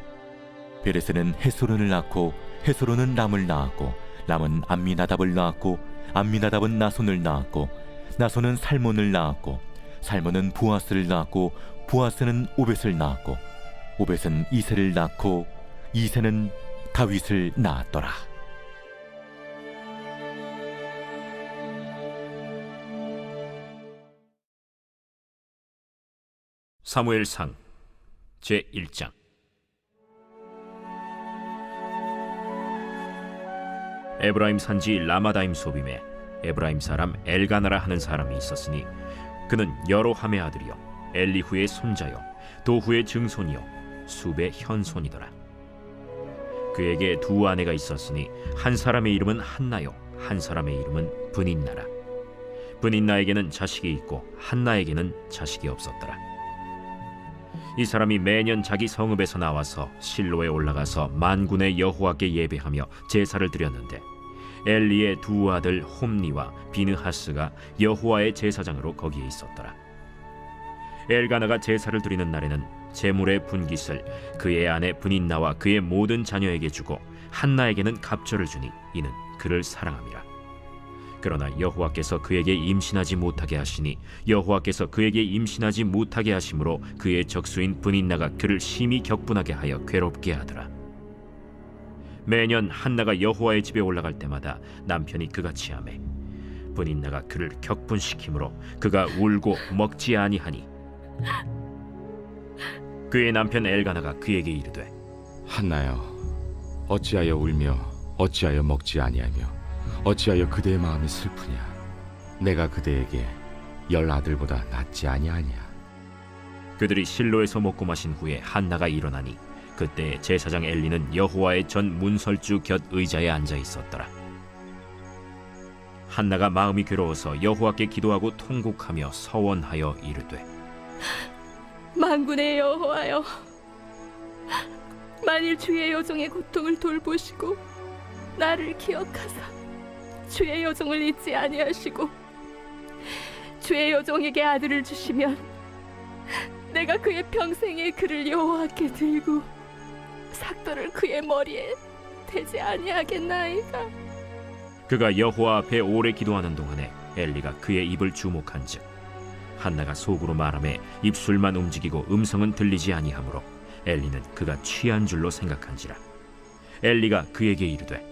베레스는 헤스론을 낳고 헤스론은 람을 낳았고 람은 암미나답을 낳았고 암미나답은 나손을 낳았고 나손은 살몬을 낳았고 살몬은 보아스를 낳았고 보아스는 오벳을 낳았고 오벳은 이새를 낳고 이새는 다윗을 낳았더라. 사무엘상 제1장. 에브라임 산지 라마다임 소빔에 에브라임 사람 엘가나라 하는 사람이 있었으니 그는 여로함의 아들이요 엘리후의 손자요 도후의 증손이요 숲의 현손이더라. 그에게 두 아내가 있었으니 한 사람의 이름은 한나요 한 사람의 이름은 브닌나라. 브닌나에게는 자식이 있고 한나에게는 자식이 없었더라. 이 사람이 매년 자기 성읍에서 나와서 실로에 올라가서 만군의 여호와께 예배하며 제사를 드렸는데 엘리의 두 아들 홈니와 비느하스가 여호와의 제사장으로 거기에 있었더라. 엘가나가 제사를 드리는 날에는 제물의 분깃을 그의 아내 브닌나와 그의 모든 자녀에게 주고 한나에게는 갑절을 주니 이는 그를 사랑함이라. 그러나 여호와께서 그에게 임신하지 못하게 하시니 여호와께서 그에게 임신하지 못하게 하심으로 그의 적수인 브닛나가 그를 심히 격분하게 하여 괴롭게 하더라. 매년 한나가 여호와의 집에 올라갈 때마다 남편이 그같이 하매 브닛나가 그를 격분시키므로 그가 울고 먹지 아니하니 그의 남편 엘가나가 그에게 이르되 한나여, 어찌하여 울며 어찌하여 먹지 아니하며 어찌하여 그대의 마음이 슬프냐? 내가 그대에게 10 아들보다 낫지 아니하냐? 그들이 실로에서 먹고 마신 후에 한나가 일어나니 그때 제사장 엘리는 여호와의 전 문설주 곁 의자에 앉아 있었더라. 한나가 마음이 괴로워서 여호와께 기도하고 통곡하며 서원하여 이르되 만군의 여호와여, 만일 주의 여종의 고통을 돌보시고 나를 기억하사 주의 여종을 잊지 아니하시고 주의 여종에게 아들을 주시면 내가 그의 평생에 그를 여호와께 들고 삭도를 그의 머리에 대지 아니하겠나이까. 그가 여호와 앞에 오래 기도하는 동안에 엘리가 그의 입을 주목한즉 한나가 속으로 말하매 입술만 움직이고 음성은 들리지 아니하므로 엘리는 그가 취한 줄로 생각한지라. 엘리가 그에게 이르되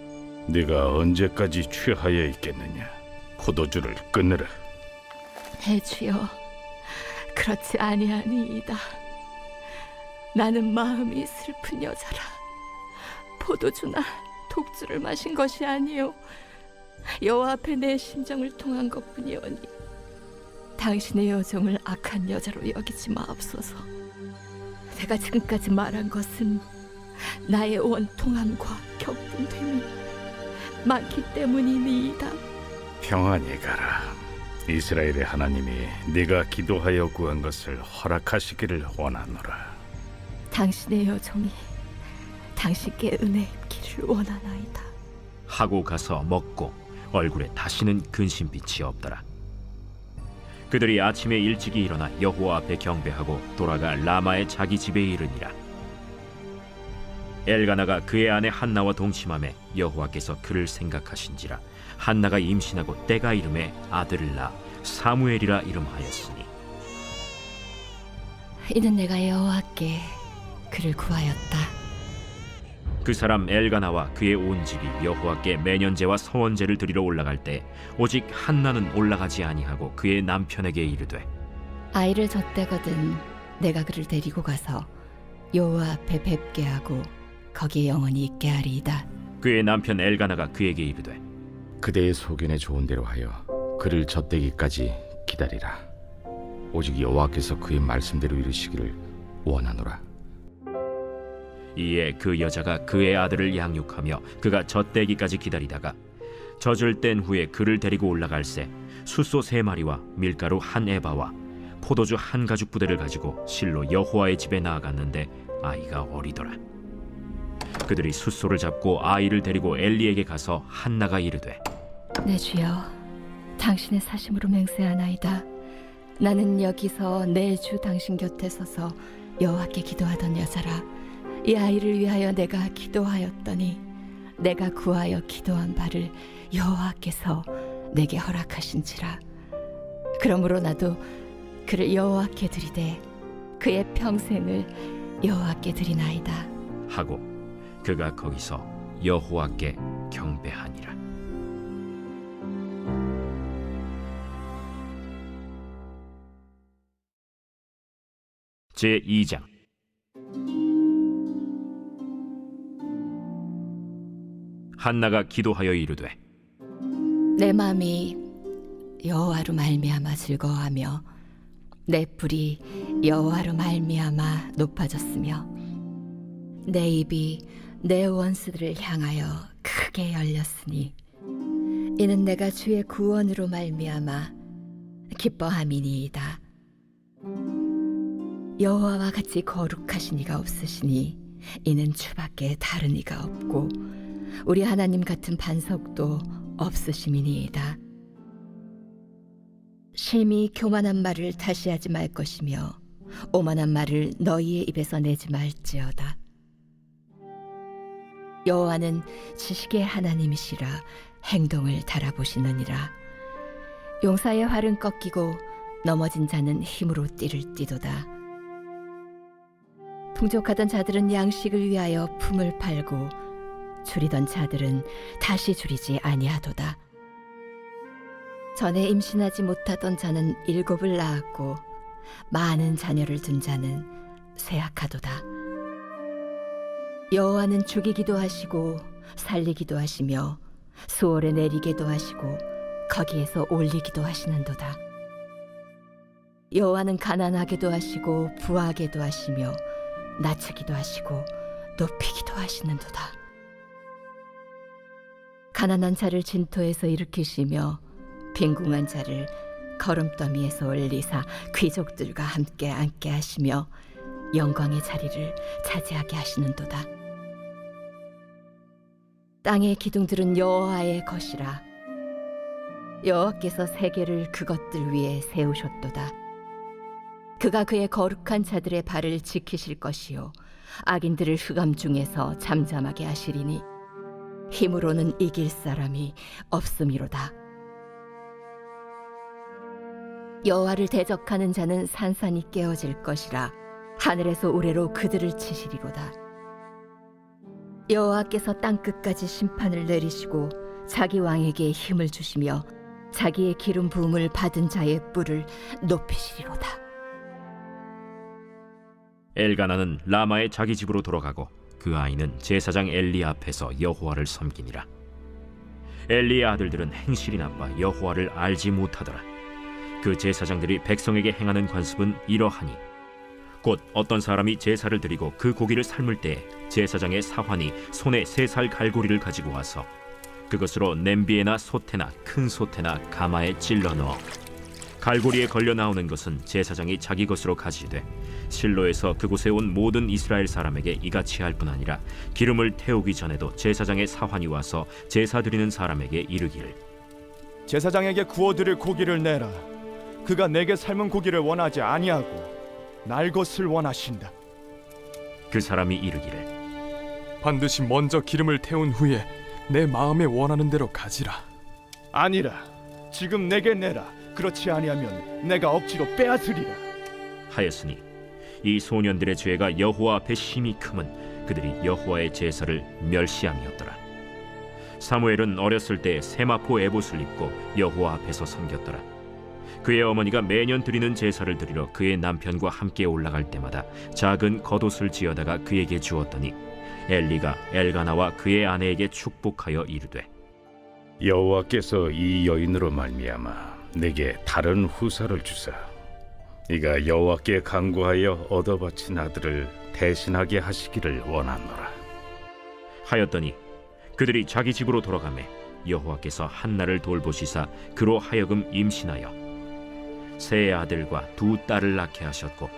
네가 언제까지 취하여 있겠느냐? 포도주를 끊으라. 내 주여, 그렇지 아니하니이다. 나는 마음이 슬픈 여자라. 포도주나 독주를 마신 것이 아니요 여호와 앞에 내 심정을 통한 것뿐이오니 당신의 여종을 악한 여자로 여기지 마옵소서. 내가 지금까지 말한 것은 나의 원통함과 격분됨이 많기 때문이니이다. 평안히 가라. 이스라엘의 하나님이 네가 기도하여 구한 것을 허락하시기를 원하노라. 당신의 여종이 당신께 은혜 입기를 원하나이다. 하고 가서 먹고 얼굴에 다시는 근심빛이 없더라. 그들이 아침에 일찍이 일어나 여호와 앞에 경배하고 돌아가 라마의 자기 집에 이르니라. 엘가나가 그의 아내 한나와 동침하매 여호와께서 그를 생각하신지라. 한나가 임신하고 때가 이름에 아들을 낳아 사무엘이라 이름하였으니 이는 내가 여호와께 그를 구하였다. 그 사람 엘가나와 그의 온 집이 여호와께 매년제와 서원제를 드리러 올라갈 때 오직 한나는 올라가지 아니하고 그의 남편에게 이르되 아이를 젖대거든 내가 그를 데리고 가서 여호와 앞에 뵙게 하고 거기에 영원히 있게 하리이다. 그의 남편 엘가나가 그에게 이르되 그대의 소견에 좋은 대로 하여 그를 젖대기까지 기다리라. 오직 여호와께서 그의 말씀대로 이루시기를 원하노라. 이에 그 여자가 그의 아들을 양육하며 그가 젖대기까지 기다리다가 젖을 뗀 후에 그를 데리고 올라갈새 숫소 3마리와 밀가루 1에바와 포도주 1가죽 부대를 가지고 실로 여호와의 집에 나아갔는데 아이가 어리더라. 그들이 숫소를 잡고 아이를 데리고 엘리에게 가서 한나가 이르되 내 주여, 당신의 사심으로 맹세하나이다. 나는 여기서 내 주 당신 곁에 서서 여호와께 기도하던 여자라. 이 아이를 위하여 내가 기도하였더니 내가 구하여 기도한 바를 여호와께서 내게 허락하신지라. 그러므로 나도 그를 여호와께 드리되 그의 평생을 여호와께 드리나이다 하고 그가 거기서 여호와께 경배하니라. 제2장. 한나가 기도하여 이르되 내 마음이 여호와로 말미암아 즐거워하며 내 뿔이 여호와로 말미암아 높아졌으며 내 입이 내 원수들을 향하여 크게 열렸으니 이는 내가 주의 구원으로 말미암아 기뻐함이니이다. 여호와와 같이 거룩하신 이가 없으시니 이는 주밖에 다른 이가 없고 우리 하나님 같은 반석도 없으심이니이다. 심히 교만한 말을 다시 하지 말 것이며 오만한 말을 너희의 입에서 내지 말지어다. 여호와는 지식의 하나님이시라 행동을 달아보시느니라. 용사의 활은 꺾이고 넘어진 자는 힘으로 띠를 띠도다. 풍족하던 자들은 양식을 위하여 품을 팔고 줄이던 자들은 다시 줄이지 아니하도다. 전에 임신하지 못하던 자는 7을 낳았고 많은 자녀를 둔 자는 쇠약하도다. 여호와는 죽이기도 하시고 살리기도 하시며 수월에 내리기도 하시고 거기에서 올리기도 하시는도다. 여호와는 가난하게도 하시고 부하게도 하시며 낮추기도 하시고 높이기도 하시는도다. 가난한 자를 진토에서 일으키시며 빈궁한 자를 거름더미에서 올리사 귀족들과 함께 앉게 하시며 영광의 자리를 차지하게 하시는도다. 땅의 기둥들은 여호와의 것이라. 여호와께서 세계를 그것들 위에 세우셨도다. 그가 그의 거룩한 자들의 발을 지키실 것이요 악인들을 흑암 중에서 잠잠하게 하시리니 힘으로는 이길 사람이 없음이로다. 여호와를 대적하는 자는 산산이 깨어질 것이라. 하늘에서 우레로 그들을 치시리로다. 여호와께서 땅끝까지 심판을 내리시고 자기 왕에게 힘을 주시며 자기의 기름 부음을 받은 자의 뿔을 높이시리로다. 엘가나는 라마의 자기 집으로 돌아가고 그 아이는 제사장 엘리 앞에서 여호와를 섬기니라. 엘리의 아들들은 행실이 나빠 여호와를 알지 못하더라. 그 제사장들이 백성에게 행하는 관습은 이러하니 곧 어떤 사람이 제사를 드리고 그 고기를 삶을 때 제사장의 사환이 손에 3살 갈고리를 가지고 와서 그것으로 냄비에나 솥에나 큰 솥에나 가마에 찔러 넣어 갈고리에 걸려 나오는 것은 제사장이 자기 것으로 가지되 실로에서 그곳에 온 모든 이스라엘 사람에게 이같이 할 뿐 아니라 기름을 태우기 전에도 제사장의 사환이 와서 제사 드리는 사람에게 이르기를 제사장에게 구워드릴 고기를 내라. 그가 내게 삶은 고기를 원하지 아니하고 날 것을 원하신다. 그 사람이 이르기를 반드시 먼저 기름을 태운 후에 내 마음에 원하는 대로 가지라. 아니라 지금 내게 내라. 그렇지 아니하면 내가 억지로 빼앗으리라 하였으니 이 소년들의 죄가 여호와 앞에 심히 크면 그들이 여호와의 제사를 멸시함이었더라. 사무엘은 어렸을 때 세마포 에봇을 입고 여호와 앞에서 섬겼더라. 그의 어머니가 매년 드리는 제사를 드리러 그의 남편과 함께 올라갈 때마다 작은 겉옷을 지어다가 그에게 주었더니 엘리가 엘가나와 그의 아내에게 축복하여 이르되 여호와께서 이 여인으로 말미암아 내게 다른 후사를 주사 이가 여호와께 간구하여 얻어바친 아들을 대신하게 하시기를 원하노라 하였더니 그들이 자기 집으로 돌아가매 여호와께서 한나를 돌보시사 그로 하여금 임신하여 세 아들과 2 딸을 낳게 하셨고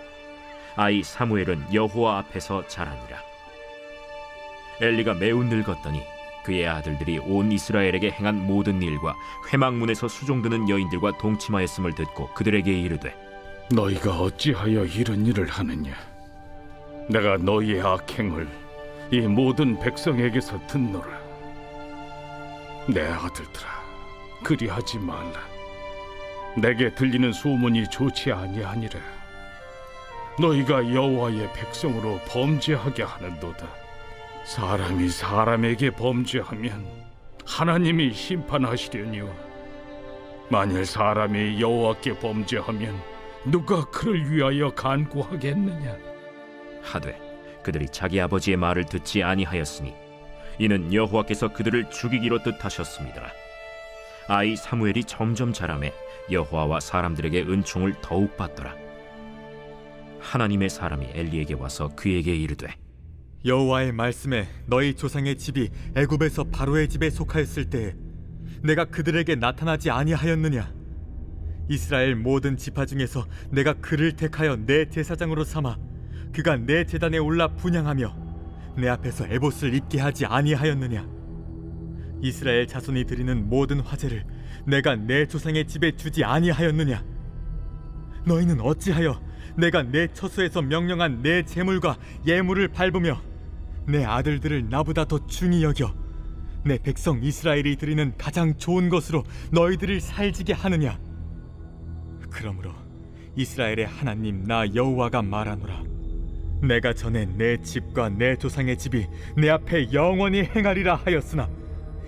아이 사무엘은 여호와 앞에서 자라니라. 엘리가 매우 늙었더니 그의 아들들이 온 이스라엘에게 행한 모든 일과 회막문에서 수종드는 여인들과 동침하였음을 듣고 그들에게 이르되 너희가 어찌하여 이런 일을 하느냐 내가 너희의 악행을 이 모든 백성에게서 듣노라 내 아들들아 그리하지 말라 내게 들리는 소문이 좋지 아니하니라 너희가 여호와의 백성으로 범죄하게 하는도다 사람이 사람에게 범죄하면 하나님이 심판하시려니와 만일 사람이 여호와께 범죄하면 누가 그를 위하여 간구하겠느냐 하되 그들이 자기 아버지의 말을 듣지 아니하였으니 이는 여호와께서 그들을 죽이기로 뜻하셨습니다. 아이 사무엘이 점점 자라매 여호와와 사람들에게 은총을 더욱 받더라. 하나님의 사람이 엘리에게 와서 그에게 이르되 여호와의 말씀에 너희 조상의 집이 애굽에서 바로의 집에 속하였을 때에 내가 그들에게 나타나지 아니하였느냐 이스라엘 모든 지파 중에서 내가 그를 택하여 내 제사장으로 삼아 그가 내 제단에 올라 분향하며 내 앞에서 에봇을 입게 하지 아니하였느냐 이스라엘 자손이 드리는 모든 화제를 내가 내 조상의 집에 주지 아니하였느냐 너희는 어찌하여 내가 내 처소에서 명령한 내 제물과 예물을 밟으며 내 아들들을 나보다 더 중히 여겨 내 백성 이스라엘이 드리는 가장 좋은 것으로 너희들을 살지게 하느냐? 그러므로 이스라엘의 하나님 나 여호와가 말하노라. 내가 전에 내 집과 내 조상의 집이 내 앞에 영원히 행하리라 하였으나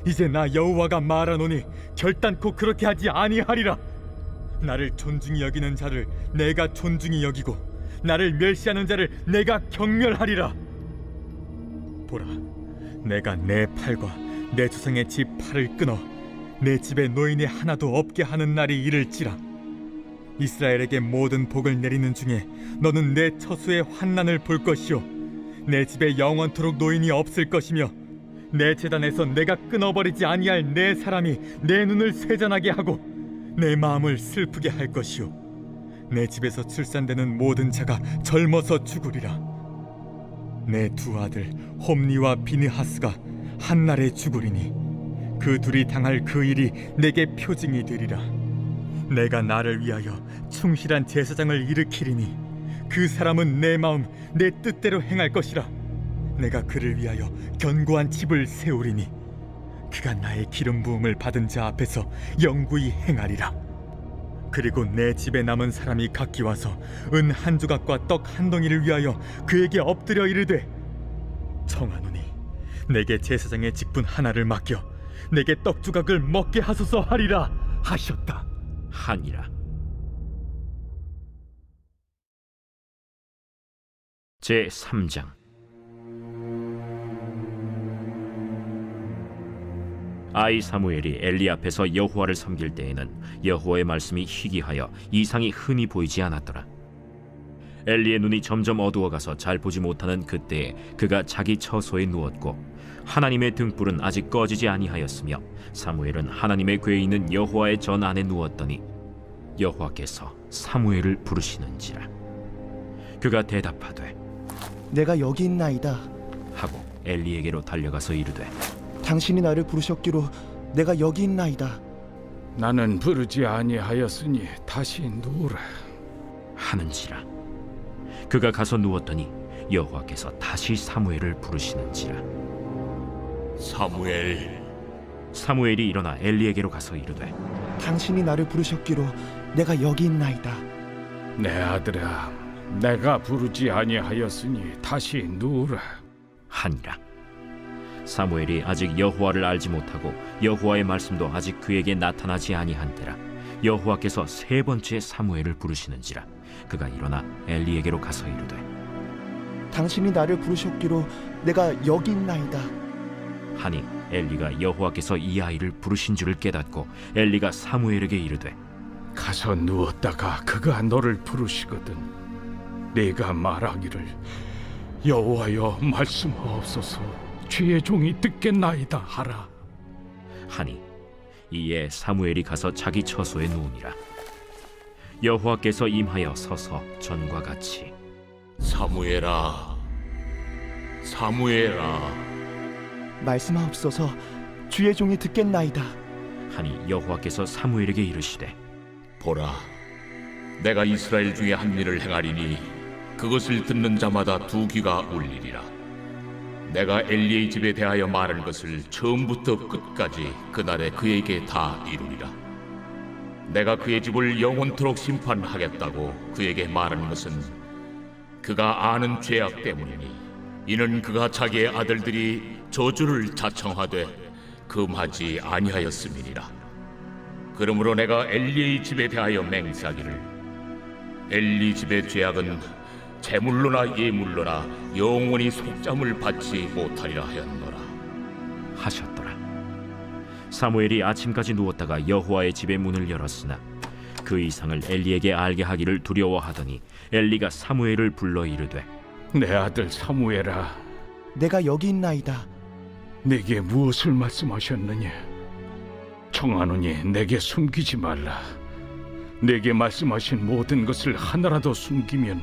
이제 나 여호와가 말하노니 결단코 그렇게 하지 아니하리라. 나를 존중히 여기는 자를 내가 존중히 여기고 나를 멸시하는 자를 내가 경멸하리라. 보라, 내가 내 팔과 내 조상의 집 팔을 끊어 내 집에 노인이 하나도 없게 하는 날이 이를지라. 이스라엘에게 모든 복을 내리는 중에 너는 내 처수의 환난을 볼 것이요 내 집에 영원토록 노인이 없을 것이며 내 제단에서 내가 끊어버리지 아니할 내 사람이 내 눈을 쇠잔하게 하고 내 마음을 슬프게 할 것이요 내 집에서 출산되는 모든 자가 젊어서 죽으리라. 내 두 아들 홈니와 비느하스가 한날에 죽으리니 그 둘이 당할 그 일이 내게 표징이 되리라. 내가 나를 위하여 충실한 제사장을 일으키리니 그 사람은 내 마음 내 뜻대로 행할 것이라. 내가 그를 위하여 견고한 집을 세우리니 그가 나의 기름 부음을 받은 자 앞에서 영구히 행하리라. 그리고 내 집에 남은 사람이 각기 와서 은 한 조각과 떡 한 덩이를 위하여 그에게 엎드려 이르되 청하노니 내게 제사장의 직분 하나를 맡겨 내게 떡 조각을 먹게 하소서 하리라 하셨다. 하니라. 제 3장. 아이 사무엘이 엘리 앞에서 여호와를 섬길 때에는 여호와의 말씀이 희귀하여 이상이 흔히 보이지 않았더라. 엘리의 눈이 점점 어두워가서 잘 보지 못하는 그때에 그가 자기 처소에 누웠고 하나님의 등불은 아직 꺼지지 아니하였으며 사무엘은 하나님의 궤에 있는 여호와의 전 안에 누웠더니 여호와께서 사무엘을 부르시는지라. 그가 대답하되 내가 여기 있나이다 하고 엘리에게로 달려가서 이르되 당신이 나를 부르셨기로 내가 여기 있나이다. 나는 부르지 아니하였으니 다시 누우라 하는지라. 그가 가서 누웠더니 여호와께서 다시 사무엘을 부르시는지라. 사무엘. 사무엘이 일어나 엘리에게로 가서 이르되 당신이 나를 부르셨기로 내가 여기 있나이다. 내 아들아, 내가 부르지 아니하였으니 다시 누우라 하니라. 사무엘이 아직 여호와를 알지 못하고 여호와의 말씀도 아직 그에게 나타나지 아니한 때라 여호와께서 세 번째 사무엘을 부르시는지라. 그가 일어나 엘리에게로 가서 이르되 당신이 나를 부르셨기로 내가 여기 있나이다 하니 엘리가 여호와께서 이 아이를 부르신 줄을 깨닫고 엘리가 사무엘에게 이르되 가서 누웠다가 그가 너를 부르시거든 네가 말하기를 여호와여 말씀하옵소서 주의 종이 듣겠나이다 하라 하니 이에 사무엘이 가서 자기 처소에 누우니라. 여호와께서 임하여 서서 전과 같이 사무엘아, 사무엘아. 말씀하옵소서 주의 종이 듣겠나이다 하니 여호와께서 사무엘에게 이르시되 보라, 내가 이스라엘 중에 한 일을 행하리니 그것을 듣는 자마다 두 귀가 울리리라. 내가 엘리의 집에 대하여 말할 것을 처음부터 끝까지 그날에 그에게 다 이루리라. 내가 그의 집을 영원토록 심판하겠다고 그에게 말하는 것은 그가 아는 죄악 때문이니 이는 그가 자기의 아들들이 저주를 자청하되 금하지 아니하였음이니라. 그러므로 내가 엘리의 집에 대하여 맹세하기를 엘리 집의 죄악은 제물로나 예물로나 영원히 속잠을 받지 못하리라 하였노라 하셨더라. 사무엘이 아침까지 누웠다가 여호와의 집의 문을 열었으나 그 이상을 엘리에게 알게 하기를 두려워하더니 엘리가 사무엘을 불러 이르되 내 아들 사무엘아, 내가 여기 있나이다. 내게 무엇을 말씀하셨느냐? 청하노니 내게 숨기지 말라. 내게 말씀하신 모든 것을 하나라도 숨기면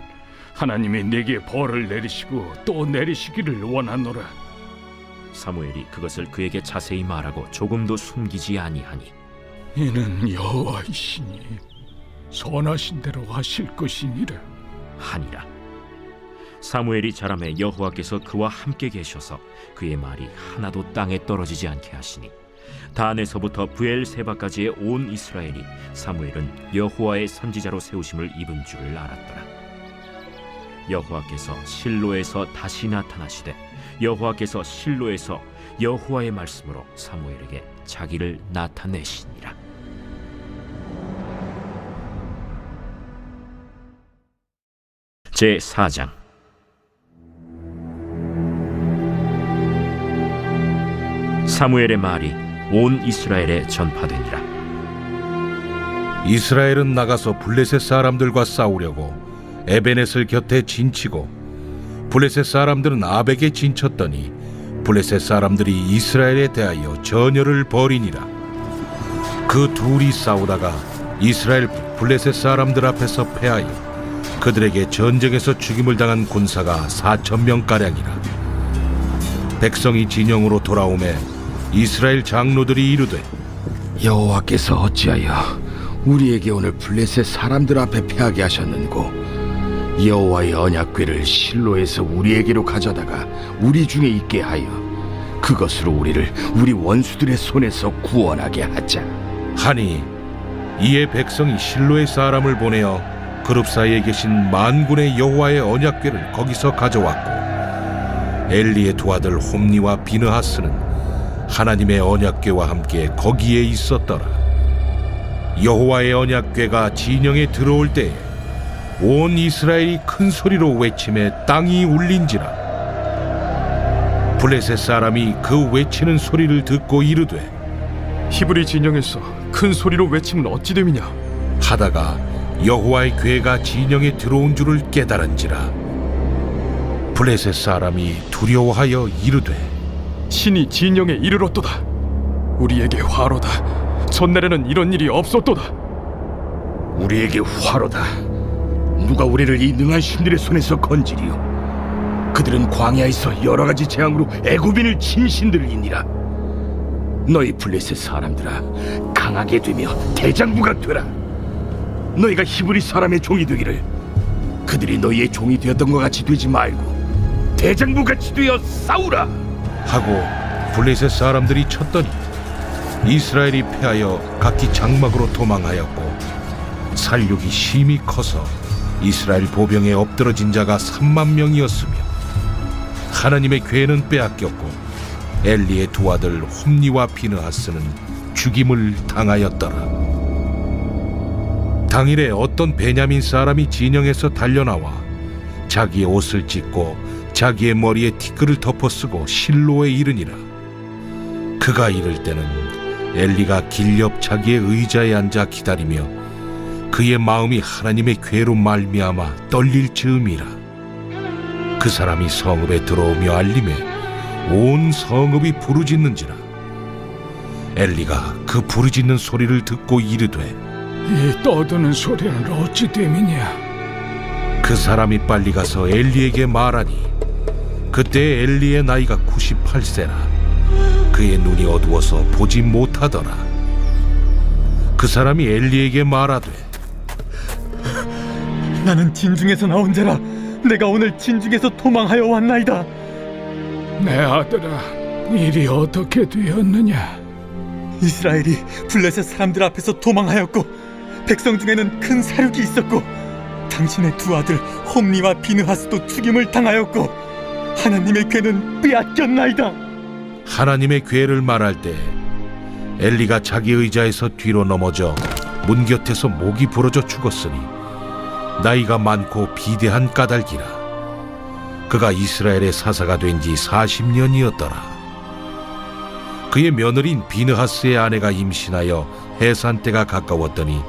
하나님이 내게 벌을 내리시고 또 내리시기를 원하노라. 사무엘이 그것을 그에게 자세히 말하고 조금도 숨기지 아니하니 이는 여호와이시니 선하신 대로 하실 것이니라 하니라. 사무엘이 자라매 여호와께서 그와 함께 계셔서 그의 말이 하나도 땅에 떨어지지 않게 하시니 단에서부터 브엘세바까지의 온 이스라엘이 사무엘은 여호와의 선지자로 세우심을 입은 줄을 알았더라. 여호와께서 실로에서 다시 나타나시되 여호와께서 실로에서 여호와의 말씀으로 사무엘에게 자기를 나타내시니라. 제 4장. 사무엘의 말이 온 이스라엘에 전파되니라. 이스라엘은 나가서 블레셋 사람들과 싸우려고 에베넷을 곁에 진치고 블레셋 사람들은 아벡에 진쳤더니 블레셋 사람들이 이스라엘에 대하여 전열을 벌이니라. 그 둘이 싸우다가 이스라엘 블레셋 사람들 앞에서 패하여 그들에게 전쟁에서 죽임을 당한 군사가 4,000명가량이라. 백성이 진영으로 돌아오매 이스라엘 장로들이 이르되 여호와께서 어찌하여 우리에게 오늘 블레셋 사람들 앞에 패하게 하셨는고 여호와의 언약궤를 실로에서 우리에게로 가져다가 우리 중에 있게 하여 그것으로 우리를 우리 원수들의 손에서 구원하게 하자 하니 이에 백성이 실로의 사람을 보내어 그룹 사이에 계신 만군의 여호와의 언약궤를 거기서 가져왔고 엘리의 두 아들 홈니와 비느하스는 하나님의 언약궤와 함께 거기에 있었더라. 여호와의 언약궤가 진영에 들어올 때에 온 이스라엘이 큰 소리로 외치매 땅이 울린지라. 블레셋 사람이 그 외치는 소리를 듣고 이르되 히브리 진영에서 큰 소리로 외치면 어찌 됨이냐 하다가 여호와의 궤가 진영에 들어온 줄을 깨달은지라. 블레셋 사람이 두려워하여 이르되 신이 진영에 이르렀도다. 우리에게 화로다. 전날에는 이런 일이 없었도다. 우리에게 화로다. 누가 우리를 이 능한 신들의 손에서 건지리요. 그들은 광야에서 여러 가지 재앙으로 애굽인을 친 신들이니라. 너희 블레셋 사람들아, 강하게 되며 대장부가 되라. 너희가 히브리 사람의 종이 되기를 그들이 너희의 종이 되었던 것 같이 되지 말고 대장부같이 되어 싸우라 하고 블레셋 사람들이 쳤더니 이스라엘이 패하여 각기 장막으로 도망하였고 살육이 심히 커서 이스라엘 보병에 엎드러진 자가 3만 명이었으며 하나님의 궤는 빼앗겼고 엘리의 두 아들 홈니와 비느하스는 죽임을 당하였더라. 당일에 어떤 베냐민 사람이 진영에서 달려나와 자기의 옷을 찢고 자기의 머리에 티끌을 덮어쓰고 실로에 이르니라. 그가 이를 때는 엘리가 길 옆 자기의 의자에 앉아 기다리며 그의 마음이 하나님의 궤로 말미암아 떨릴 즈음이라. 그 사람이 성읍에 들어오며 알림에 온 성읍이 부르짖는지라. 엘리가 그 부르짖는 소리를 듣고 이르되 이 떠드는 소리는 어찌 됨이냐. 그 사람이 빨리 가서 엘리에게 말하니 그때 엘리의 나이가 98세라. 그의 눈이 어두워서 보지 못하더라. 그 사람이 엘리에게 말하되 나는 진중에서 나온 자라. 내가 오늘 진중에서 도망하여 왔나이다. 내 아들아, 일이 어떻게 되었느냐. 이스라엘이 블레셋 사람들 앞에서 도망하였고 백성 중에는 큰 사륙이 있었고 당신의 두 아들 홈니와 비느하스도 죽임을 당하였고 하나님의 궤는 빼앗겼나이다. 하나님의 궤를 말할 때 엘리가 자기 의자에서 뒤로 넘어져 문 곁에서 목이 부러져 죽었으니 나이가 많고 비대한 까닭이라. 그가 이스라엘의 사사가 된 지 40년이었더라. 그의 며느리인 비느하스의 아내가 임신하여 해산 때가 가까웠더니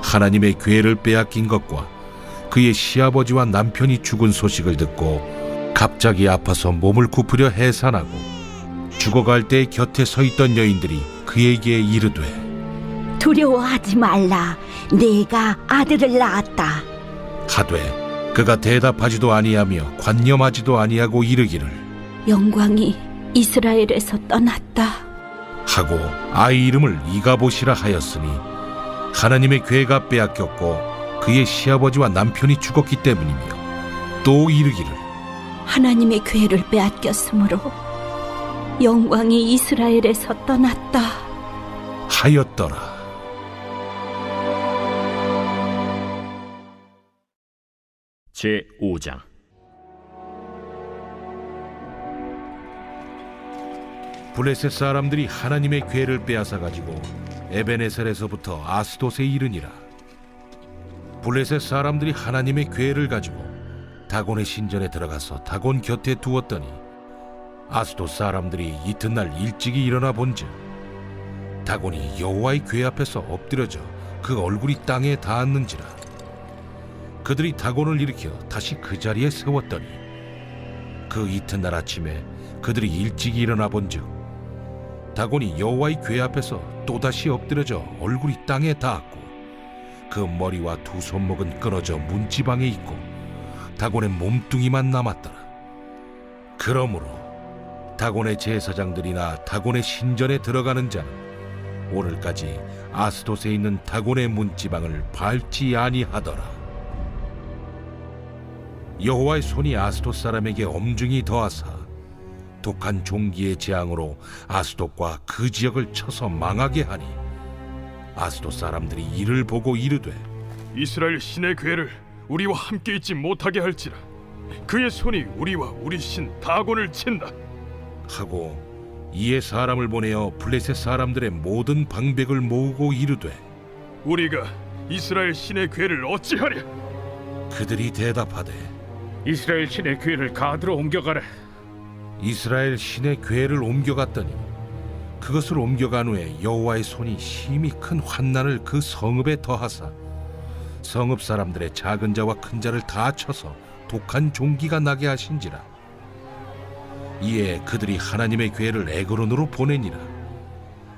하나님의 궤를 빼앗긴 것과 그의 시아버지와 남편이 죽은 소식을 듣고 갑자기 아파서 몸을 굽으려 해산하고 죽어갈 때 곁에 서 있던 여인들이 그에게 이르되 두려워하지 말라. 내가 아들을 낳았다. 하되 그가 대답하지도 아니하며 관념하지도 아니하고 이르기를 영광이 이스라엘에서 떠났다 하고 아이 이름을 이가봇이라 하였으니 하나님의 궤가 빼앗겼고 그의 시아버지와 남편이 죽었기 때문이며 또 이르기를 하나님의 괴를 빼앗겼으므로 영광이 이스라엘에서 떠났다 하였더라. 제5장. 블레셋 사람들이 하나님의 괴를 빼앗아 가지고 에베네셀에서부터 아스돗에 이르니라. 블레셋 사람들이 하나님의 괴를 가지고 다곤의 신전에 들어가서 다곤 곁에 두었더니 아스돗 사람들이 이튿날 일찍이 일어나 본즉 다곤이 여호와의 괴 앞에서 엎드려져 그 얼굴이 땅에 닿았는지라. 그들이 다곤을 일으켜 다시 그 자리에 세웠더니 그 이튿날 아침에 그들이 일찍이 일어나 본즉 다곤이 여호와의 괴 앞에서 또다시 엎드려져 얼굴이 땅에 닿았고 그 머리와 두 손목은 끊어져 문지방에 있고 다곤의 몸뚱이만 남았더라. 그러므로 다곤의 제사장들이나 다곤의 신전에 들어가는 자는 오늘까지 아스돗에 있는 다곤의 문지방을 밟지 아니하더라. 여호와의 손이 아스돗 사람에게 엄중히 더하사 독한 종기의 재앙으로 아스돗과 그 지역을 쳐서 망하게 하니 아스돗 사람들이 이를 보고 이르되 이스라엘 신의 괴를 우리와 함께 있지 못하게 할지라. 그의 손이 우리와 우리 신 다곤을 친다 하고 이에 사람을 보내어 블레셋 사람들의 모든 방백을 모으고 이르되 우리가 이스라엘 신의 괴를 어찌하랴? 그들이 대답하되 이스라엘 신의 괴를 가드로 옮겨가라. 이스라엘 신의 괴를 옮겨갔더니 그것을 옮겨간 후에 여호와의 손이 심히 큰 환난을 그 성읍에 더하사 성읍 사람들의 작은 자와 큰 자를 다 쳐서 독한 종기가 나게 하신지라. 이에 그들이 하나님의 괴를 에그론으로 보내니라.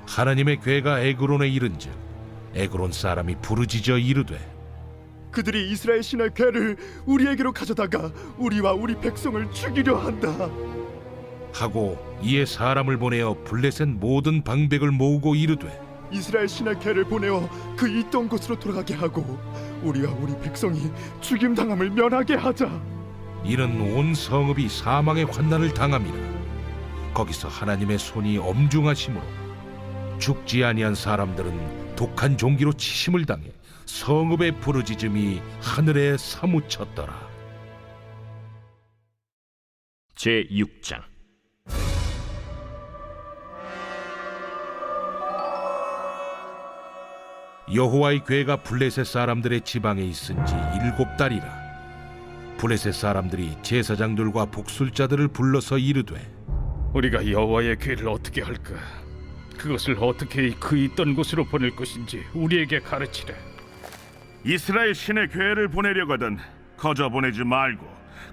하나님의 괴가 에그론에 이른즉 에그론 사람이 부르짖어 이르되 그들이 이스라엘 신의 괴를 우리에게로 가져다가 우리와 우리 백성을 죽이려 한다 하고 이에 사람을 보내어 블레셋 모든 방백을 모으고 이르되 이스라엘 신의 괴를 보내어 그 있던 곳으로 돌아가게 하고 우리와 우리 백성이 죽임당함을 면하게 하자. 이는 온 성읍이 사망의 환난을 당함이라. 거기서 하나님의 손이 엄중하심으로 죽지 아니한 사람들은 독한 종기로 치심을 당해 성읍의 부르짖음이 하늘에 사무쳤더라. 제6장. 여호와의 괴가 블레셋 사람들의 지방에 있은 지 7달이라. 블레셋 사람들이 제사장들과 복술자들을 불러서 이르되 우리가 여호와의 괴를 어떻게 할까? 그것을 어떻게 그 있던 곳으로 보낼 것인지 우리에게 가르치라. 이스라엘 신의 괴를 보내려거든 거저 보내지 말고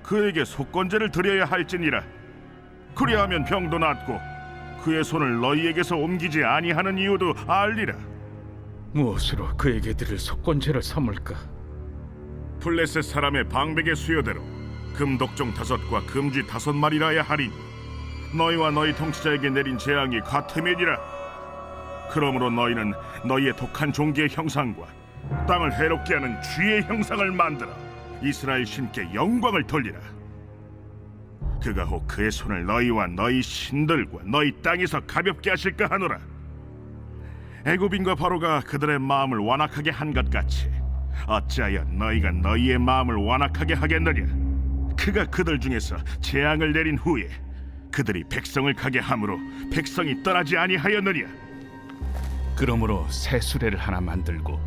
그에게 속건제를 드려야 할지니라. 그리하면 병도 낫고 그의 손을 너희에게서 옮기지 아니하는 이유도 알리라. 무엇으로 그에게 드릴 속건제를 삼을까? 블레셋 사람의 방백의 수요대로 금독종 5과 금쥐 5마리라야 하리니 너희와 너희 통치자에게 내린 재앙이 같음이니라. 그러므로 너희는 너희의 독한 종기의 형상과 땅을 해롭게 하는 쥐의 형상을 만들어 이스라엘 신께 영광을 돌리라. 그가 혹 그의 손을 너희와 너희 신들과 너희 땅에서 가볍게 하실까 하노라. 애굽인과 바로가 그들의 마음을 완악하게 한 것 같이 어찌하여 너희가 너희의 마음을 완악하게 하겠느냐. 그가 그들 중에서 재앙을 내린 후에 그들이 백성을 가게 함으로 백성이 떠나지 아니하였느냐. 그러므로 새 수레를 하나 만들고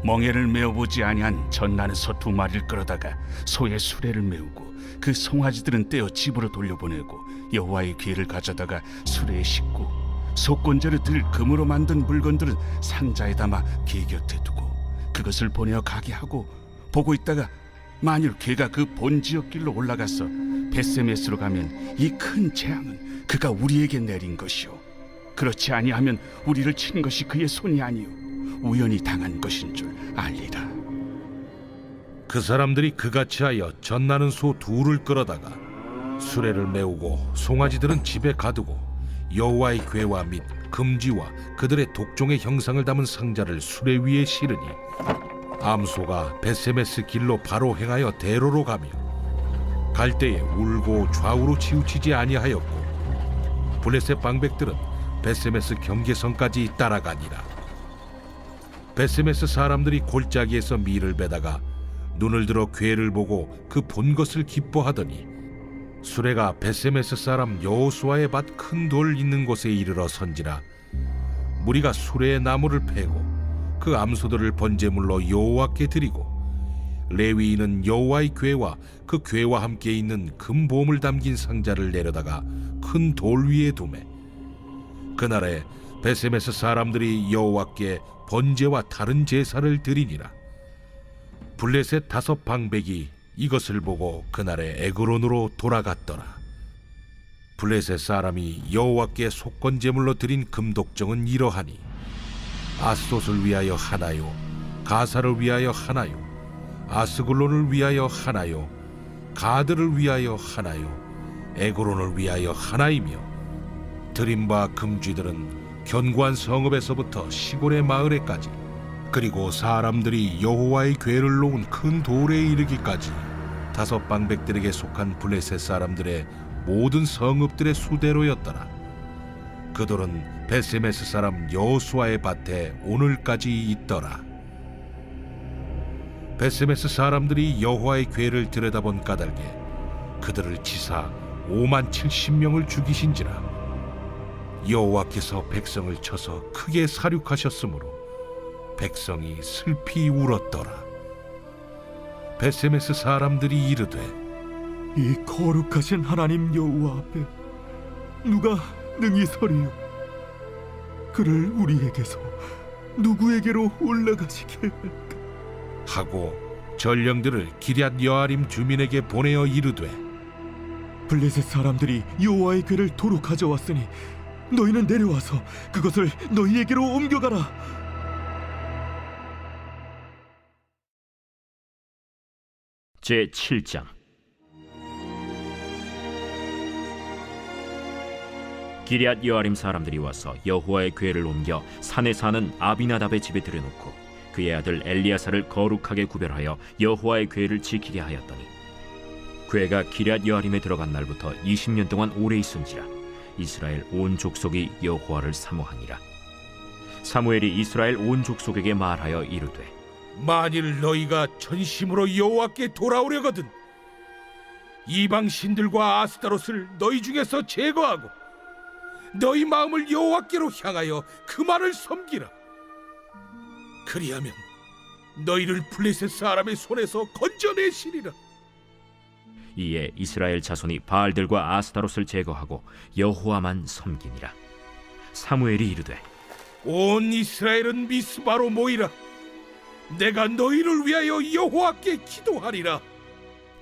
멍에를 메어보지 아니한 젖나는 소 2마리를 끌어다가 소의 수레를 메우고 그 송아지들은 떼어 집으로 돌려보내고 여호와의 괴를 가져다가 수레에 싣고 속건제를 들 금으로 만든 물건들은 상자에 담아 궤 곁에 두고 그것을 보내어 가게 하고 보고 있다가 만일 괴가 그 본 지역길로 올라가서 베세메스로 가면 이 큰 재앙은 그가 우리에게 내린 것이요 그렇지 아니하면 우리를 친 것이 그의 손이 아니요 우연히 당한 것인 줄 알리라. 그 사람들이 그같이 하여 젖나는 소 2를 끌어다가 수레를 메우고 송아지들은 집에 가두고 여호와의 괴와 및 금쥐와 그들의 독종의 형상을 담은 상자를 수레 위에 실으니 암소가 베세메스 길로 바로 행하여 대로로 가며 갈 때에 울고 좌우로 치우치지 아니하였고 블레셋 방백들은 베세메스 경계선까지 따라가니라. 베세메스 사람들이 골짜기에서 밀을 베다가 눈을 들어 괴를 보고 그 본 것을 기뻐하더니 수레가 베세메스 사람 여호수아의 밭 큰 돌 있는 곳에 이르러 선지라. 무리가 수레의 나무를 패고 그 암소들을 번제물로 여호와께 드리고 레위인은 여호와의 궤와 그 궤와 함께 있는 금보물 담긴 상자를 내려다가 큰 돌 위에 두매. 그날에 베세메스 사람들이 여호와께 번제와 다른 제사를 드리니라. 블레셋 5 방백이 이것을 보고 그날에 에그론으로 돌아갔더라. 블레셋 사람이 여호와께 속건제물로 드린 금독정은 이러하니 아스돗을 위하여 하나요, 가사를 위하여 하나요, 아스글론을 위하여 하나요, 가드를 위하여 하나요, 에그론을 위하여 하나이며 드린 바 금쥐들은 견고한 성읍에서부터 시골의 마을에까지 그리고 사람들이 여호와의 궤를 놓은 큰 돌에 이르기까지 5 방백들에게 속한 블레셋 사람들의 모든 성읍들의 수대로였더라. 그 돌은 베세메스 사람 여호수아의 밭에 오늘까지 있더라. 베세메스 사람들이 여호와의 궤를 들여다본 까닭에 그들을 치사 57,000명을 죽이신지라. 여호와께서 백성을 쳐서 크게 사륙하셨으므로 백성이 슬피 울었더라. 베세메스 사람들이 이르되 이 거룩하신 하나님 여호와 앞에 누가 능히 서리요? 그를 우리에게서 누구에게로 올라가시게 할까? 하고 전령들을 기럇 여아림 주민에게 보내어 이르되 블레셋 사람들이 여호와의 궤를 도로 가져왔으니 너희는 내려와서 그것을 너희에게로 옮겨가라. 제7장 기럇 여아림 사람들이 와서 여호와의 궤를 옮겨 산에 사는 아비나답의 집에 들여놓고 그의 아들 엘리야사를 거룩하게 구별하여 여호와의 궤를 지키게 하였더니 궤가 기럇 여아림에 들어간 날부터 20년 동안 오래 있은지라. 이스라엘 온 족속이 여호와를 사모하니라. 사무엘이 이스라엘 온 족속에게 말하여 이르되 만일 너희가 전심으로 여호와께 돌아오려거든 이방 신들과 아스타롯을 너희 중에서 제거하고 너희 마음을 여호와께로 향하여 그만을 섬기라. 그리하면 너희를 블레셋 사람의 손에서 건져내시리라. 이에 이스라엘 자손이 바알들과 아스타롯을 제거하고 여호와만 섬기니라. 사무엘이 이르되 온 이스라엘은 미스바로 모이라. 내가 너희를 위하여 여호와께 기도하리라.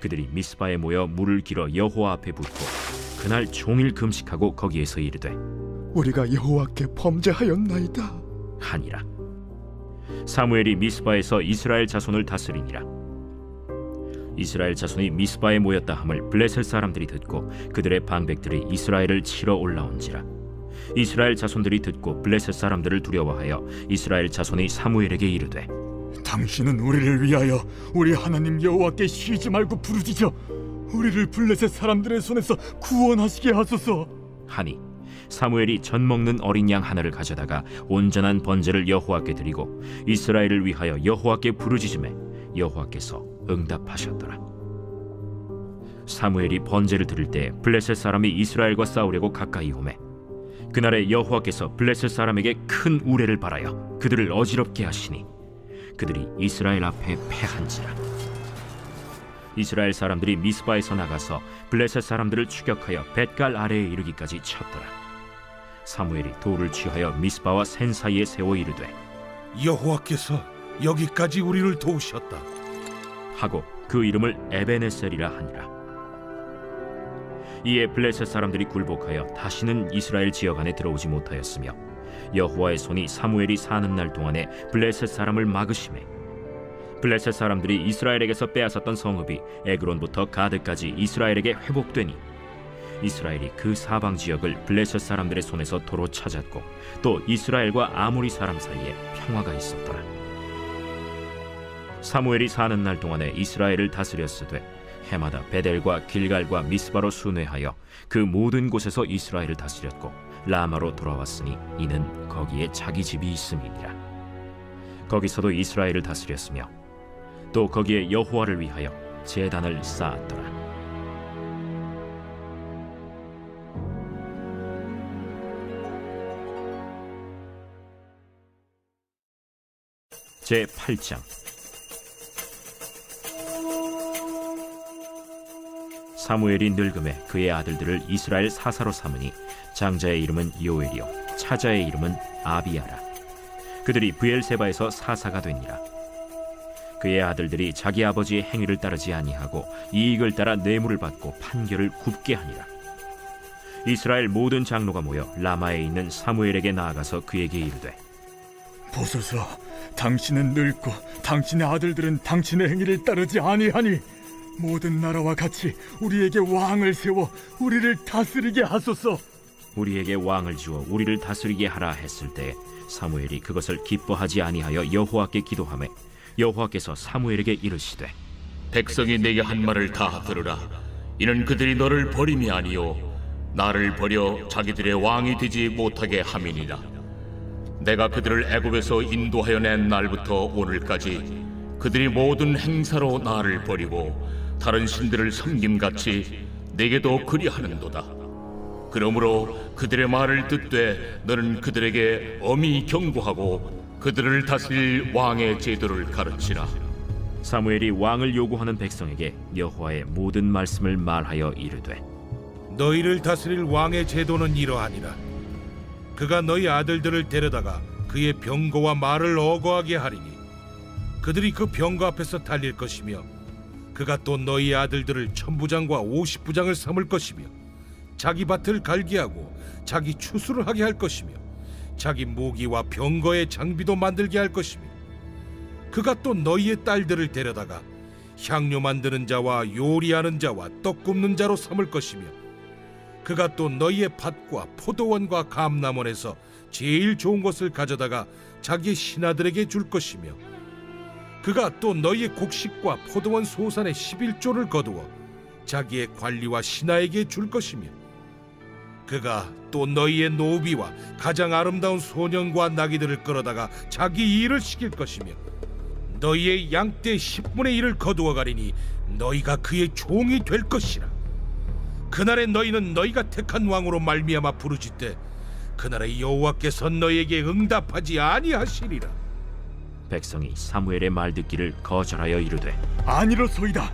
그들이 미스바에 모여 물을 길어 여호와 앞에 붓고 그날 종일 금식하고 거기에서 이르되 우리가 여호와께 범죄하였나이다 하니라. 사무엘이 미스바에서 이스라엘 자손을 다스리니라. 이스라엘 자손이 미스바에 모였다 함을 블레셋 사람들이 듣고 그들의 방백들이 이스라엘을 치러 올라온지라. 이스라엘 자손들이 듣고 블레셋 사람들을 두려워하여 이스라엘 자손이 사무엘에게 이르되 당신은 우리를 위하여 우리 하나님 여호와께 쉬지 말고 부르짖어 우리를 블레셋 사람들의 손에서 구원하시게 하소서 하니 사무엘이 젖 먹는 어린 양 하나를 가져다가 온전한 번제를 여호와께 드리고 이스라엘을 위하여 여호와께 부르짖음에 여호와께서 응답하셨더라. 사무엘이 번제를 드릴 때 블레셋 사람이 이스라엘과 싸우려고 가까이 오매 그날에 여호와께서 블레셋 사람에게 큰 우레를 발하여 그들을 어지럽게 하시니 그들이 이스라엘 앞에 패한지라. 이스라엘 사람들이 미스바에서 나가서 블레셋 사람들을 추격하여 벳갈 아래에 이르기까지 쳤더라. 사무엘이 돌을 취하여 미스바와 센 사이에 세워 이르되 여호와께서 여기까지 우리를 도우셨다 하고 그 이름을 에베네셀이라 하니라. 이에 블레셋 사람들이 굴복하여 다시는 이스라엘 지역 안에 들어오지 못하였으며 여호와의 손이 사무엘이 사는 날 동안에 블레셋 사람을 막으심에 블레셋 사람들이 이스라엘에게서 빼앗았던 성읍이 에그론부터 가드까지 이스라엘에게 회복되니 이스라엘이 그 사방 지역을 블레셋 사람들의 손에서 도로 찾았고 또 이스라엘과 아모리 사람 사이에 평화가 있었더라. 사무엘이 사는 날 동안에 이스라엘을 다스렸으되 해마다 베델과 길갈과 미스바로 순회하여 그 모든 곳에서 이스라엘을 다스렸고 라마로 돌아왔으니 이는 거기에 자기 집이 있음이니라. 거기서도 이스라엘을 다스렸으며 또 거기에 여호와를 위하여 제단을 쌓았더라. 제 8장. 사무엘이 늙음에 그의 아들들을 이스라엘 사사로 삼으니 장자의 이름은 요엘이요 차자의 이름은 아비야라. 그들이 브엘세바에서 사사가 되니라. 그의 아들들이 자기 아버지의 행위를 따르지 아니하고 이익을 따라 뇌물을 받고 판결을 굽게 하니라. 이스라엘 모든 장로가 모여 라마에 있는 사무엘에게 나아가서 그에게 이르되, 보소서, 당신은 늙고 당신의 아들들은 당신의 행위를 따르지 아니하니 모든 나라와 같이 우리에게 왕을 세워 우리를 다스리게 하소서. 우리에게 왕을 주어 우리를 다스리게 하라 했을 때 사무엘이 그것을 기뻐하지 아니하여 여호와께 기도하매 여호와께서 사무엘에게 이르시되, 백성이 내게 한 말을 다 들으라. 이는 그들이 너를 버림이 아니요 나를 버려 자기들의 왕이 되지 못하게 함이니라. 내가 그들을 애굽에서 인도하여 낸 날부터 오늘까지 그들이 모든 행사로 나를 버리고 다른 신들을 섬김같이 내게도 그리하는도다. 그러므로 그들의 말을 듣되 너는 그들에게 엄히 경고하고 그들을 다스릴 왕의 제도를 가르치라. 사무엘이 왕을 요구하는 백성에게 여호와의 모든 말씀을 말하여 이르되, 너희를 다스릴 왕의 제도는 이러하니라. 그가 너희 아들들을 데려다가 그의 병거와 말을 어거하게 하리니 그들이 그 병거 앞에서 달릴 것이며 그가 또 너희 아들들을 1000부장과 50부장을 삼을 것이며 자기 밭을 갈게 하고 자기 추수를 하게 할 것이며 자기 무기와 병거의 장비도 만들게 할 것이며 그가 또 너희의 딸들을 데려다가 향료 만드는 자와 요리하는 자와 떡 굽는 자로 삼을 것이며 그가 또 너희의 밭과 포도원과 감람원에서 제일 좋은 것을 가져다가 자기의 신하들에게 줄 것이며 그가 또 너희의 곡식과 포도원 소산의 11조를 거두어 자기의 관리와 신하에게 줄 것이며 그가 또 너희의 노비와 가장 아름다운 소년과 나귀들을 끌어다가 자기 일을 시킬 것이며 너희의 양떼 10분의 1을 거두어 가리니 너희가 그의 종이 될 것이라. 그날에 너희는 너희가 택한 왕으로 말미암아 부르짖되 그날에 여호와께서 너희에게 응답하지 아니하시리라. 백성이 사무엘의 말 듣기를 거절하여 이르되, 아니로소이다.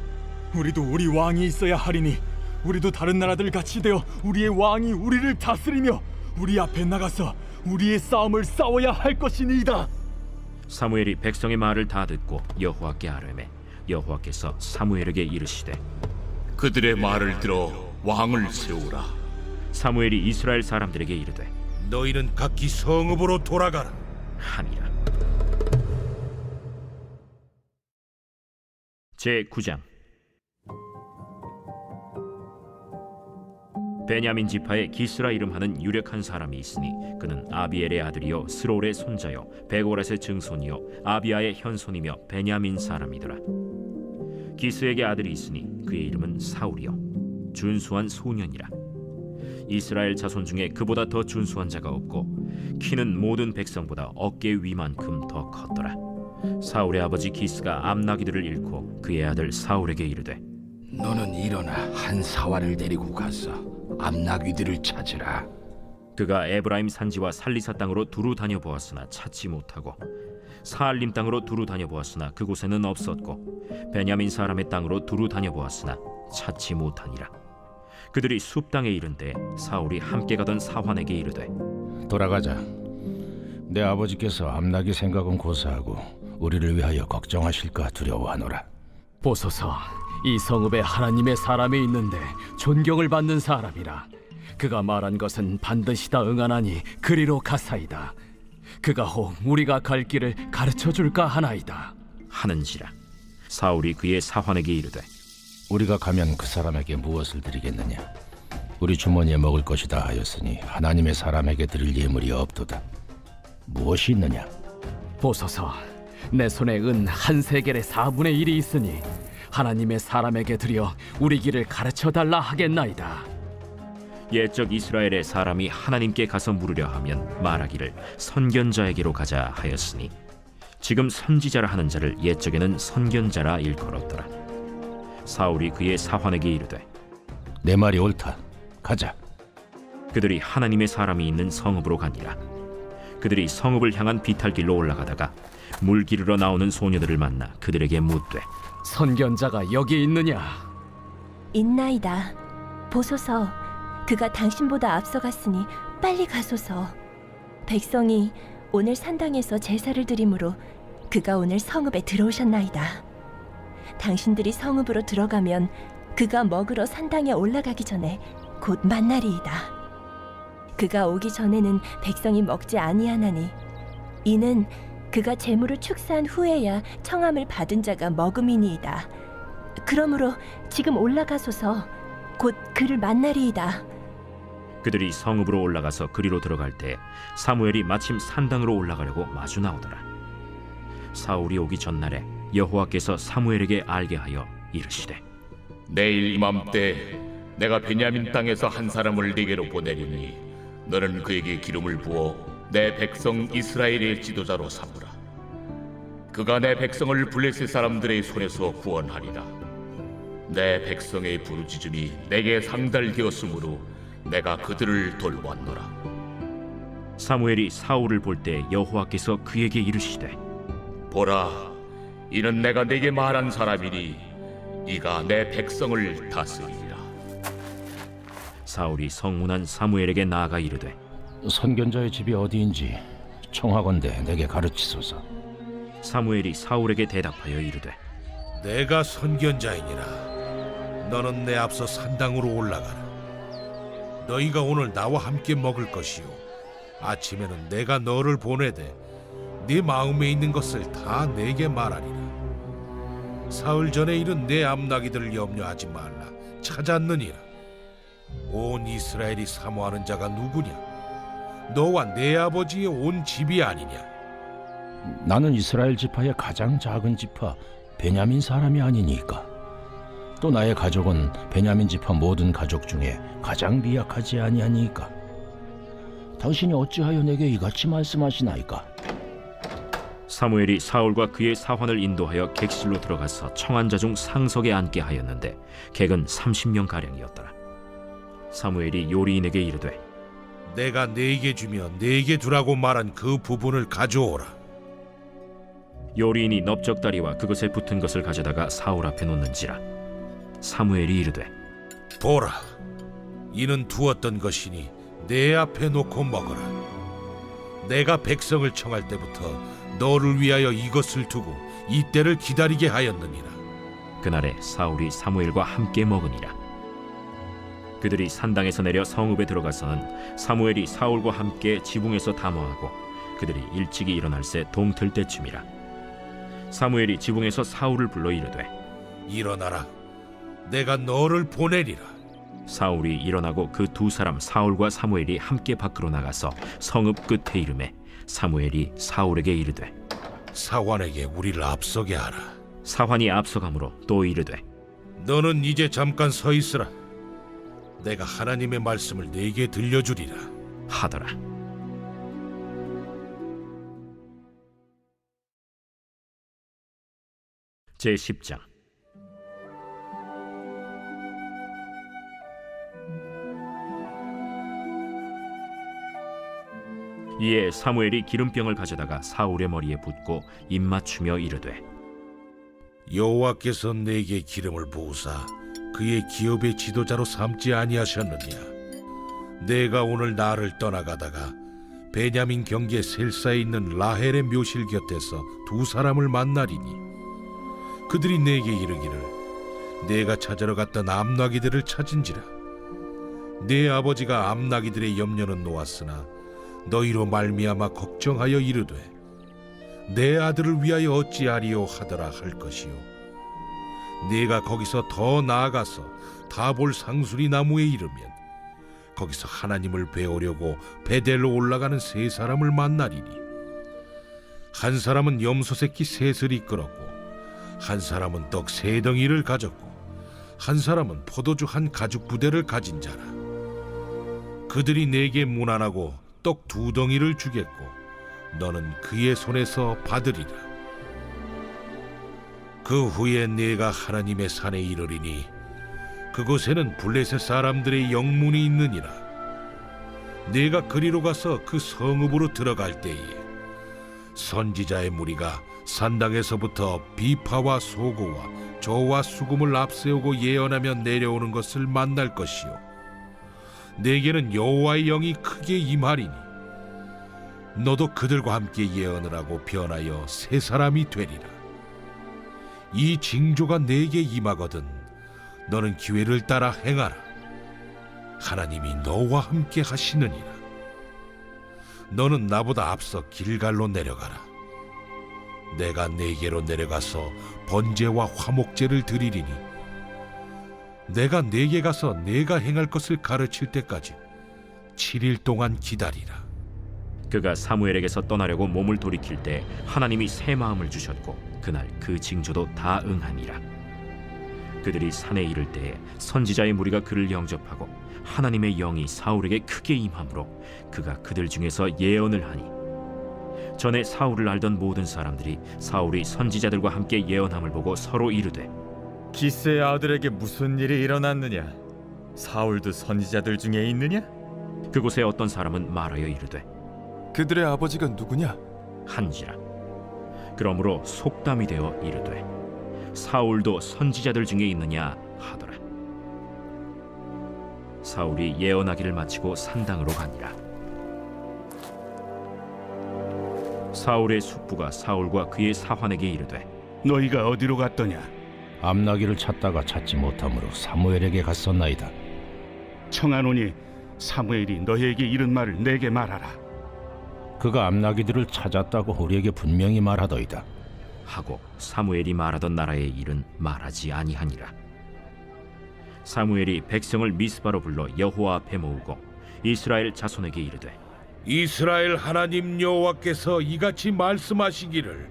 우리도 우리 왕이 있어야 하리니 우리도 다른 나라들 같이 되어 우리의 왕이 우리를 다스리며 우리 앞에 나가서 우리의 싸움을 싸워야 할 것이니이다. 사무엘이 백성의 말을 다 듣고 여호와께 아뢰매 여호와께서 사무엘에게 이르시되, 그들의 말을 들어 왕을 세우라. 사무엘이 이스라엘 사람들에게 이르되, 너희는 각기 성읍으로 돌아가라 하니라. 제 9장. 베냐민 지파에 기스라 이름하는 유력한 사람이 있으니 그는 아비엘의 아들이요 스롤의 손자요 베고렛의 증손이요 아비아의 현손이며 베냐민 사람이더라. 기스에게 아들이 있으니 그의 이름은 사울이요 준수한 소년이라. 이스라엘 자손 중에 그보다 더 준수한 자가 없고 키는 모든 백성보다 어깨 위만큼 더 컸더라. 사울의 아버지 기스가 암나기들을 잃고 그의 아들 사울에게 이르되, 너는 일어나 한 사활을 데리고 가서 암나귀들을 찾으라. 그가 에브라임 산지와 살리사 땅으로 두루 다녀보았으나 찾지 못하고 사알림 땅으로 두루 다녀보았으나 그곳에는 없었고 베냐민 사람의 땅으로 두루 다녀보았으나 찾지 못하니라. 그들이 숲 땅에 이른데 사울이 함께 가던 사환에게 이르되, 돌아가자. 내 아버지께서 암나기 생각은 고사하고 우리를 위하여 걱정하실까 두려워하노라. 보소서, 이 성읍에 하나님의 사람이 있는데 존경을 받는 사람이라. 그가 말한 것은 반드시 다 응하나니 그리로 가사이다. 그가 혹 우리가 갈 길을 가르쳐 줄까 하나이다 하는지라. 사울이 그의 사환에게 이르되, 우리가 가면 그 사람에게 무엇을 드리겠느냐? 우리 주머니에 먹을 것이다 하였으니 하나님의 사람에게 드릴 예물이 없도다. 무엇이 있느냐? 보소서, 내 손에 은 한 세겔의 4분의 1이 있으니 하나님의 사람에게 드려 우리 길을 가르쳐 달라 하겠나이다. 옛적 이스라엘의 사람이 하나님께 가서 물으려 하면 말하기를 선견자에게로 가자 하였으니 지금 선지자라 하는 자를 옛적에는 선견자라 일컬었더라. 사울이 그의 사환에게 이르되 내 말이 옳다. 가자. 그들이 하나님의 사람이 있는 성읍으로 가니라. 그들이 성읍을 향한 비탈길로 올라가다가 물 기르러 나오는 소녀들을 만나 그들에게 묻되 선견자가 여기 있느냐? 있나이다. 보소서, 그가 당신보다 앞서갔으니 빨리 가소서. 백성이 오늘 산당에서 제사를 드리므로 그가 오늘 성읍에 들어오셨나이다. 당신들이 성읍으로 들어가면 그가 먹으러 산당에 올라가기 전에 곧 만나리이다. 그가 오기 전에는 백성이 먹지 아니하나니 이는 그가 재물을 축사한 후에야 청함을 받은 자가 먹음이니이다. 그러므로 지금 올라가소서. 곧 그를 만나리이다. 그들이 성읍으로 올라가서 그리로 들어갈 때 사무엘이 마침 산당으로 올라가려고 마주 나오더라. 사울이 오기 전날에 여호와께서 사무엘에게 알게 하여 이르시되 내일 이맘때 내가 베냐민 땅에서 한 사람을 네게로 보내리니 너는 그에게 기름을 부어 내 백성 이스라엘의 지도자로 삼으라. 그가 내 백성을 블레셋 사람들의 손에서 구원하리라. 내 백성의 부르짖음이 내게 상달되었으므로 내가 그들을 돌보았노라. 사무엘이 사울을 볼 때 여호와께서 그에게 이르시되 보라, 이는 내가 네게 말한 사람이니 이가 내 백성을 다스리리라. 사울이 성문한 사무엘에게 나아가 이르되 선견자의 집이 어디인지 청하건대 내게 가르치소서. 사무엘이 사울에게 대답하여 이르되 내가 선견자이니라. 너는 내 앞서 산당으로 올라가라. 너희가 오늘 나와 함께 먹을 것이요 아침에는 내가 너를 보내되 네 마음에 있는 것을 다 내게 말하리라. 사흘 전에 이른 내 암나기들을 염려하지 말라. 찾았느니라. 온 이스라엘이 사모하는 자가 누구냐? 너와 내 아버지의 온 집이 아니냐? 나는 이스라엘 지파의 가장 작은 지파 베냐민 사람이 아니니까. 또 나의 가족은 베냐민 지파 모든 가족 중에 가장 미약하지 아니하니까. 당신이 어찌하여 내게 이같이 말씀하시나이까? 사무엘이 사울과 그의 사환을 인도하여 객실로 들어가서 청한 자 중 상석에 앉게 하였는데 객은 30명 가량이었더라. 사무엘이 요리인에게 이르되 내가 네게 주며 네게 두라고 말한 그 부분을 가져오라. 요리인이 넓적다리와 그것에 붙은 것을 가져다가 사울 앞에 놓는지라. 사무엘이 이르되 보라, 이는 두었던 것이니 내 앞에 놓고 먹어라. 내가 백성을 청할 때부터 너를 위하여 이것을 두고 이때를 기다리게 하였느니라. 그날에 사울이 사무엘과 함께 먹으니라. 그들이 산당에서 내려 성읍에 들어가서는 사무엘이 사울과 함께 지붕에서 담화하고 그들이 일찍이 일어날새 동틀 때쯤이라. 사무엘이 지붕에서 사울을 불러 이르되 일어나라. 내가 너를 보내리라. 사울이 일어나고 그 두 사람 사울과 사무엘이 함께 밖으로 나가서 성읍 끝에 이르매 사무엘이 사울에게 이르되 사환에게 우리를 앞서게 하라. 사환이 앞서가므로 또 이르되 너는 이제 잠깐 서 있으라. 내가 하나님의 말씀을 네게 들려주리라 하더라. 제10장. 이에 사무엘이 기름병을 가져다가 사울의 머리에 붓고 입맞추며 이르되 여호와께서 내게 기름을 부으사 그의 기업의 지도자로 삼지 아니하셨느냐? 내가 오늘 나를 떠나가다가 베냐민 경계 셀사에 있는 라헬의 묘실 곁에서 두 사람을 만나리니 그들이 내게 이르기를 내가 찾으러 갔던 암나기들을 찾은지라. 내 아버지가 암나기들의 염려는 놓았으나 너희로 말미암아 걱정하여 이르되 내 아들을 위하여 어찌하리요 하더라 할 것이요. 네가 거기서 더 나아가서 다볼 상수리 나무에 이르면 거기서 하나님을 배우려고 베델로 올라가는 세 사람을 만나리니 한 사람은 염소 새끼 셋을 이끌었고 한 사람은 떡 3덩이를 가졌고 한 사람은 포도주 한 가죽 부대를 가진 자라. 그들이 내게 문안하고 떡 2덩이를 주겠고 너는 그의 손에서 받으리라. 그 후에 내가 하나님의 산에 이르리니 그곳에는 블레셋 사람들의 영문이 있느니라. 내가 그리로 가서 그 성읍으로 들어갈 때에 선지자의 무리가 산당에서부터 비파와 소고와 저와 수금을 앞세우고 예언하며 내려오는 것을 만날 것이요 내게는 여호와의 영이 크게 임하리니 너도 그들과 함께 예언을 하고 변하여 새 사람이 되리라. 이 징조가 내게 임하거든 너는 기회를 따라 행하라. 하나님이 너와 함께 하시느니라. 너는 나보다 앞서 길갈로 내려가라. 내가 네게로 내려가서 번제와 화목제를 드리리니 내가 네게 가서 내가 행할 것을 가르칠 때까지 7일 동안 기다리라. 그가 사무엘에게서 떠나려고 몸을 돌이킬 때 하나님이 새 마음을 주셨고 그날 그 징조도 다 응하니라. 그들이 산에 이를 때에 선지자의 무리가 그를 영접하고 하나님의 영이 사울에게 크게 임함으로 그가 그들 중에서 예언을 하니 전에 사울을 알던 모든 사람들이 사울이 선지자들과 함께 예언함을 보고 서로 이르되 기스의 아들에게 무슨 일이 일어났느냐? 사울도 선지자들 중에 있느냐? 그곳에 어떤 사람은 말하여 이르되 그들의 아버지가 누구냐? 한지라. 그러므로 속담이 되어 이르되 사울도 선지자들 중에 있느냐 하더라. 사울이 예언하기를 마치고 산당으로 가니라. 사울의 숙부가 사울과 그의 사환에게 이르되 너희가 어디로 갔더냐? 암나기를 찾다가 찾지 못하므로 사무엘에게 갔었나이다. 청하노니 사무엘이 너희에게 이른 말을 내게 말하라. 그가 암나기들을 찾았다고 우리에게 분명히 말하더이다. 하고 사무엘이 말하던 나라의 일은 말하지 아니하니라. 사무엘이 백성을 미스바로 불러 여호와 앞에 모으고 이스라엘 자손에게 이르되 이스라엘 하나님 여호와께서 이같이 말씀하시기를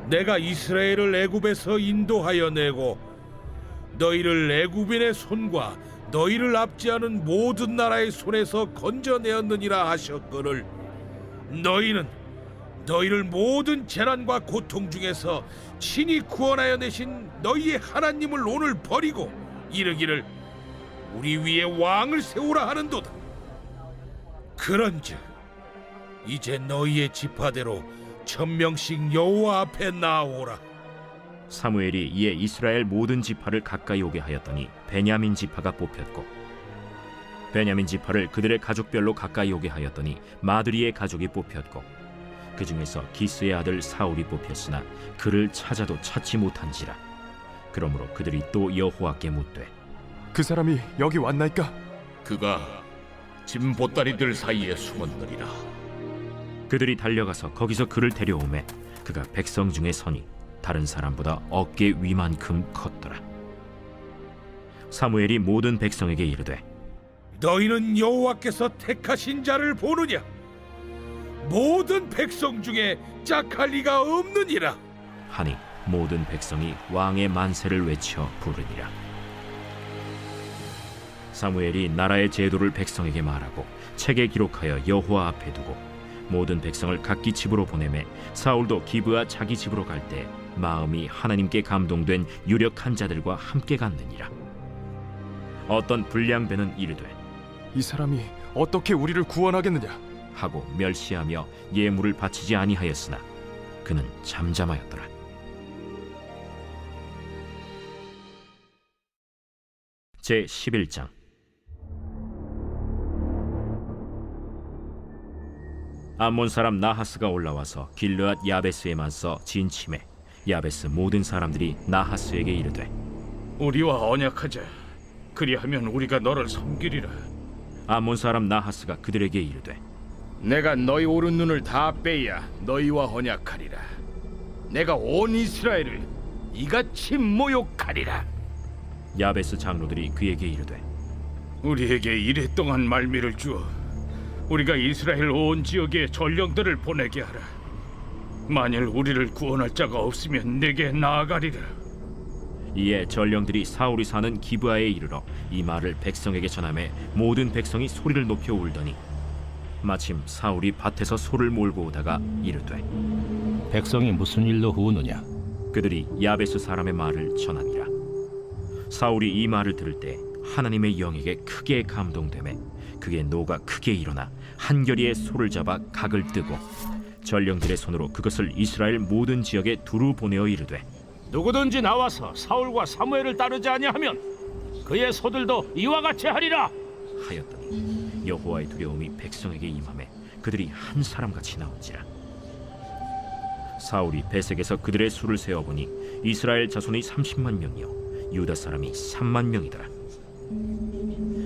내가 이스라엘을 애굽에서 인도하여 내고 너희를 애굽인의 손과 너희를 압제하는 모든 나라의 손에서 건져내었느니라 하셨거늘 너희는 너희를 모든 재난과 고통 중에서 친히 구원하여 내신 너희의 하나님을 오늘 버리고 이르기를 우리 위에 왕을 세우라 하는도다. 그런즉 이제 너희의 지파대로 1000명씩 여호와 앞에 나오라. 사무엘이 이에 이스라엘 모든 지파를 가까이 오게 하였더니 베냐민 지파가 뽑혔고 베냐민 지파를 그들의 가족별로 가까이 오게 하였더니 마드리의 가족이 뽑혔고 그 중에서 기스의 아들 사울이 뽑혔으나 그를 찾아도 찾지 못한지라. 그러므로 그들이 또 여호와께 묻되 그 사람이 여기 왔나이까? 그가 짐 보따리들 사이에 숨었느니라. 그들이 달려가서 거기서 그를 데려오매 그가 백성 중에 서니 다른 사람보다 어깨 위만큼 컸더라. 사무엘이 모든 백성에게 이르되 너희는 여호와께서 택하신 자를 보느냐? 모든 백성 중에 짝할 리가 없느니라. 하니 모든 백성이 왕의 만세를 외쳐 부르니라. 사무엘이 나라의 제도를 백성에게 말하고 책에 기록하여 여호와 앞에 두고 모든 백성을 각기 집으로 보내매 사울도 기브아 자기 집으로 갈 때 마음이 하나님께 감동된 유력한 자들과 함께 갔느니라. 어떤 불량배는 이르되 이 사람이 어떻게 우리를 구원하겠느냐 하고 멸시하며 예물을 바치지 아니하였으나 그는 잠잠하였더라. 제 11장. 암몬 사람 나하스가 올라와서 길르앗 야베스에 맞서 진침해 야베스 모든 사람들이 나하스에게 이르되 우리와 언약하자. 그리하면 우리가 너를 섬기리라. 암몬 사람 나하스가 그들에게 이르되 내가 너희 오른 눈을 다 빼야 너희와 언약하리라. 내가 온 이스라엘을 이같이 모욕하리라. 야베스 장로들이 그에게 이르되 우리에게 이랫동안 말미를 주어 우리가 이스라엘 온 지역에 전령들을 보내게 하라. 만일 우리를 구원할 자가 없으면 내게 나아가리라. 이에 전령들이 사울이 사는 기브아에 이르러 이 말을 백성에게 전하매 모든 백성이 소리를 높여 울더니 마침 사울이 밭에서 소를 몰고 오다가 이르되 백성이 무슨 일로 우느냐? 그들이 야베스 사람의 말을 전하니라. 사울이 이 말을 들을 때 하나님의 영에게 크게 감동되매 그의 노가 크게 일어나 한결이의 소를 잡아 각을 뜨고 전령들의 손으로 그것을 이스라엘 모든 지역에 두루 보내어 이르되 누구든지 나와서 사울과 사무엘을 따르지 아니하면 그의 소들도 이와 같이 하리라 하였더니 여호와의 두려움이 백성에게 임하매 그들이 한 사람같이 나온지라. 사울이 베색에서 그들의 수를 세어보니 이스라엘 자손이 30만 명이요 유다 사람이 3만 명이더라.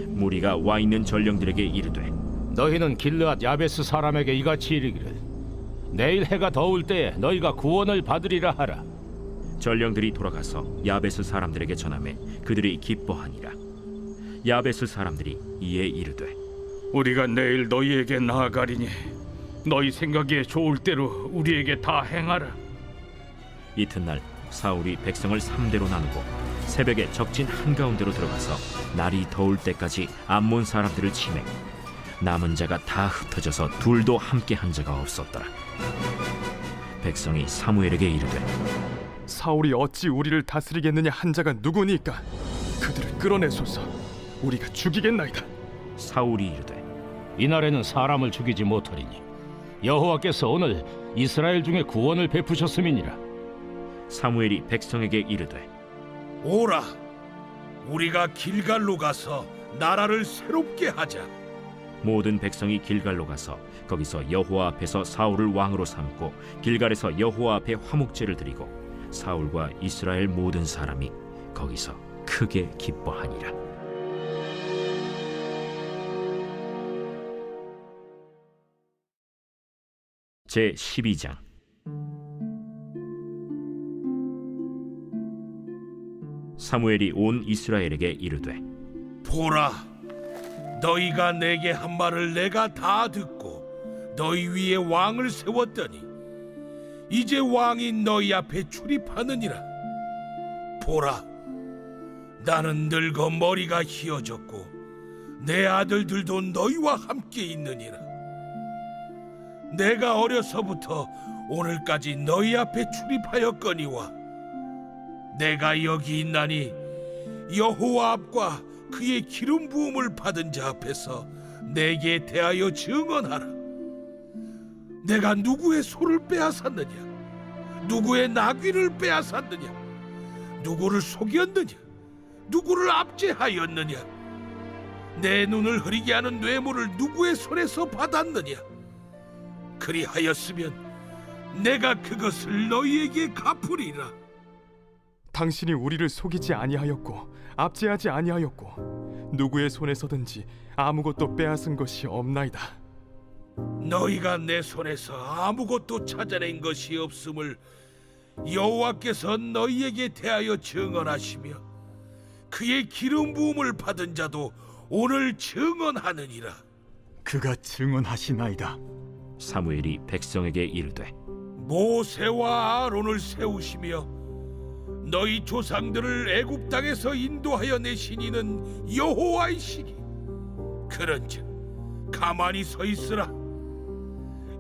무리가 와 있는 전령들에게 이르되 너희는 길르앗 야베스 사람에게 이같이 이르기를 내일 해가 더울 때에 너희가 구원을 받으리라 하라. 전령들이 돌아가서 야베스 사람들에게 전하매 그들이 기뻐하니라. 야베스 사람들이 이에 이르되 우리가 내일 너희에게 나아가리니 너희 생각에 좋을 대로 우리에게 다 행하라. 이튿날 사울이 백성을 3대로 나누고 새벽에 적진 한가운데로 들어가서 날이 더울 때까지 암몬 사람들을 치매 남은 자가 다 흩어져서 둘도 함께 한 자가 없었더라. 백성이 사무엘에게 이르되 사울이 어찌 우리를 다스리겠느냐 한 자가 누구니까 그들을 끌어내소서. 우리가 죽이겠나이다. 사울이 이르되 이날에는 사람을 죽이지 못하리니 여호와께서 오늘 이스라엘 중에 구원을 베푸셨음이니라. 사무엘이 백성에게 이르되 오라, 우리가 길갈로 가서 나라를 새롭게 하자. 모든 백성이 길갈로 가서 거기서 여호와 앞에서 사울을 왕으로 삼고 길갈에서 여호와 앞에 화목제를 드리고 사울과 이스라엘 모든 사람이 거기서 크게 기뻐하니라. 제 12장. 사무엘이 온 이스라엘에게 이르되 보라, 너희가 내게 한 말을 내가 다 듣고 너희 위에 왕을 세웠더니 이제 왕이 너희 앞에 출입하느니라. 보라, 나는 늙어 머리가 희어졌고 내 아들들도 너희와 함께 있느니라. 내가 어려서부터 오늘까지 너희 앞에 출입하였거니와 내가 여기 있나니 여호와 앞과 그의 기름 부음을 받은 자 앞에서 내게 대하여 증언하라. 내가 누구의 소를 빼앗았느냐? 누구의 나귀를 빼앗았느냐? 누구를 속였느냐? 누구를 압제하였느냐? 내 눈을 흐리게 하는 뇌물을 누구의 손에서 받았느냐? 그리하였으면 내가 그것을 너희에게 갚으리라. 당신이 우리를 속이지 아니하였고 압제하지 아니하였고 누구의 손에서든지 아무것도 빼앗은 것이 없나이다. 너희가 내 손에서 아무것도 찾아낸 것이 없음을 여호와께서 너희에게 대하여 증언하시며 그의 기름 부음을 받은 자도 오늘 증언하느니라. 그가 증언하시나이다. 사무엘이 백성에게 이르되 모세와 아론을 세우시며 너희 조상들을 애굽 땅에서 인도하여 내신 이는 여호와이시니 그런즉 가만히 서 있으라.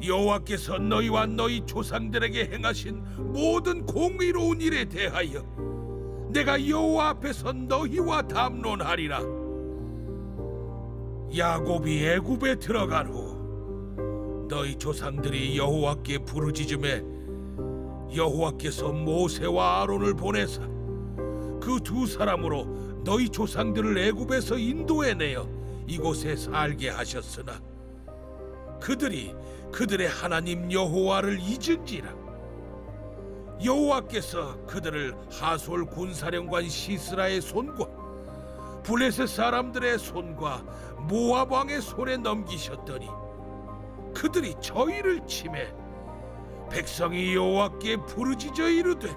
여호와께서 너희와 너희 조상들에게 행하신 모든 공의로운 일에 대하여 내가 여호와 앞에서 너희와 담론하리라. 야곱이 애굽에 들어간 후 너희 조상들이 여호와께 부르짖음에 여호와께서 모세와 아론을 보내사 그 두 사람으로 너희 조상들을 애굽에서 인도해내어 이곳에 살게 하셨으나 그들이 그들의 하나님 여호와를 잊은지라. 여호와께서 그들을 하솔 군사령관 시스라의 손과 블레셋 사람들의 손과 모압 왕의 손에 넘기셨더니 그들이 저희를 치매 백성이 여호와께 부르짖어 이르되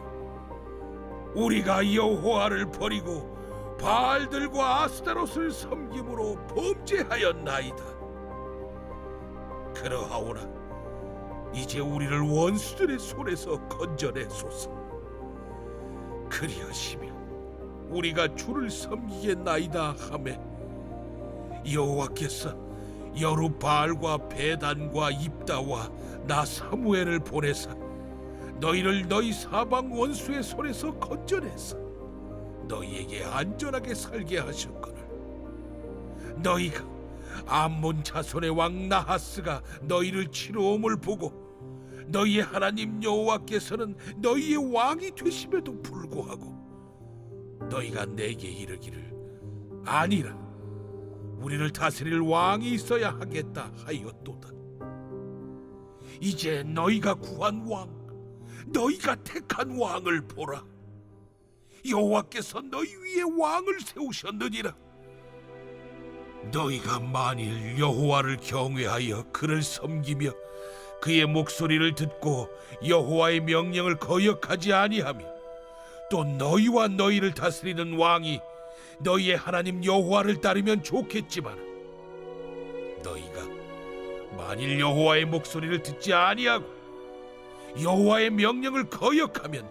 우리가 여호와를 버리고 바알들과 아스타롯을 섬김으로 범죄하였나이다. 그러하오나 이제 우리를 원수들의 손에서 건져내소서. 그리하시며 우리가 주를 섬기겠나이다 하매 여호와께서 여룻바알과 베단과 입다와 나 사무엘을 보내사 너희를 너희 사방 원수의 손에서 건져내서 너희에게 안전하게 살게 하셨거늘 너희가 암몬 자손의 왕 나하스가 너희를 치러옴을 보고 너희의 하나님 여호와께서는 너희의 왕이 되심에도 불구하고 너희가 내게 이르기를 아니라 우리를 다스릴 왕이 있어야 하겠다 하였도다. 이제 너희가 구한 왕, 너희가 택한 왕을 보라. 여호와께서 너희 위에 왕을 세우셨느니라. 너희가 만일 여호와를 경외하여 그를 섬기며 그의 목소리를 듣고 여호와의 명령을 거역하지 아니하며 또 너희와 너희를 다스리는 왕이 너희의 하나님 여호와를 따르면 좋겠지만 너희가 만일 여호와의 목소리를 듣지 아니하고 여호와의 명령을 거역하면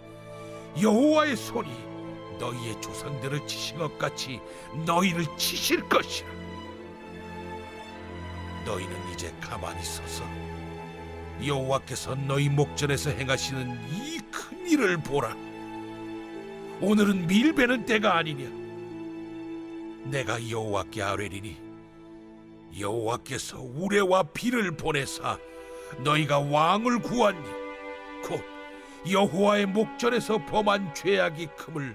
여호와의 손이 너희의 조상들을 치신 것 같이 너희를 치실 것이라. 너희는 이제 가만히 서서 여호와께서 너희 목전에서 행하시는 이 큰 일을 보라. 오늘은 밀베는 때가 아니냐. 내가 여호와께 아뢰리니 여호와께서 우레와 비를 보내사 너희가 왕을 구하니 곧 여호와의 목전에서 범한 죄악이 큼을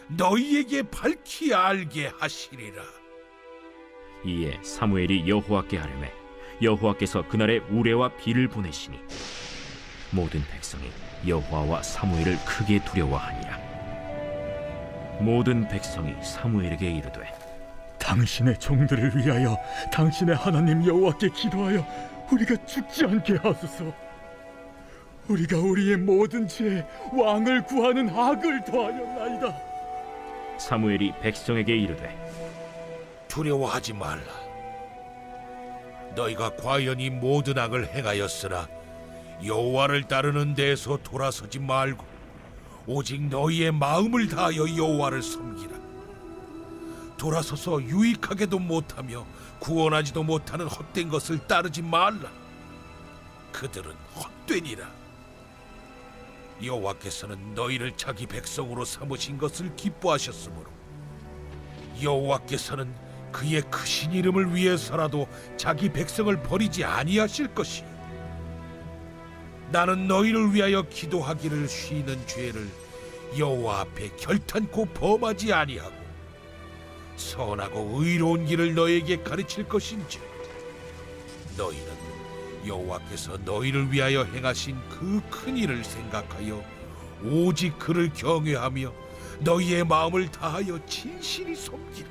너희에게 밝히 알게 하시리라. 이에 사무엘이 여호와께 아뢰매 여호와께서 그날에 우레와 비를 보내시니 모든 백성이 여호와와 사무엘을 크게 두려워하니라. 모든 백성이 사무엘에게 이르되 당신의 종들을 위하여 당신의 하나님 여호와께 기도하여 우리가 죽지 않게 하소서. 우리가 우리의 모든 죄에 왕을 구하는 악을 더하였나이다. 사무엘이 백성에게 이르되 두려워하지 말라. 너희가 과연 이 모든 악을 행하였으나 여호와를 따르는 데에서 돌아서지 말고 오직 너희의 마음을 다하여 여호와를 섬기라. 돌아서서 유익하게도 못하며 구원하지도 못하는 헛된 것을 따르지 말라. 그들은 헛되니라. 여호와께서는 너희를 자기 백성으로 삼으신 것을 기뻐하셨으므로 여호와께서는 그의 크신 이름을 위해서라도 자기 백성을 버리지 아니하실 것이요 나는 너희를 위하여 기도하기를 쉬는 죄를 여호와 앞에 결탄코 범하지 아니하고 선하고 의로운 길을 너희에게 가르칠 것인지 너희는 여호와께서 너희를 위하여 행하신 그 큰 일을 생각하여 오직 그를 경외하며 너희의 마음을 다하여 진실이 섬기라.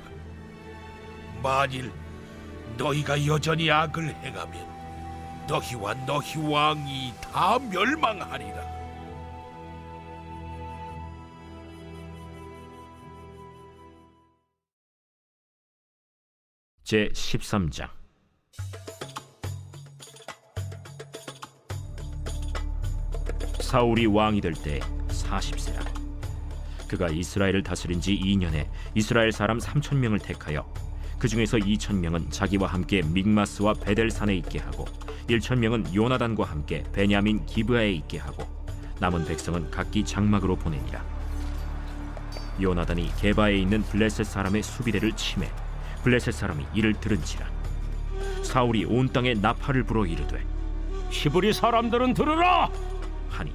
만일 너희가 여전히 악을 행하면 너희와 너희 왕이 다 멸망하리라. 제 13장. 사울이 왕이 될 때 40세라. 그가 이스라엘을 다스린 지 2년에 이스라엘 사람 3,000명을 택하여 그 중에서 2,000명은 자기와 함께 믹마스와 베델산에 있게 하고 1,000명은 요나단과 함께 베냐민 기브아에 있게 하고 남은 백성은 각기 장막으로 보내니라. 요나단이 게바에 있는 블레셋 사람의 수비대를 치매 블레셋 사람이 이를 들은지라. 사울이 온 땅에 나팔을 불어 이르되 히브리 사람들은 들으라 하니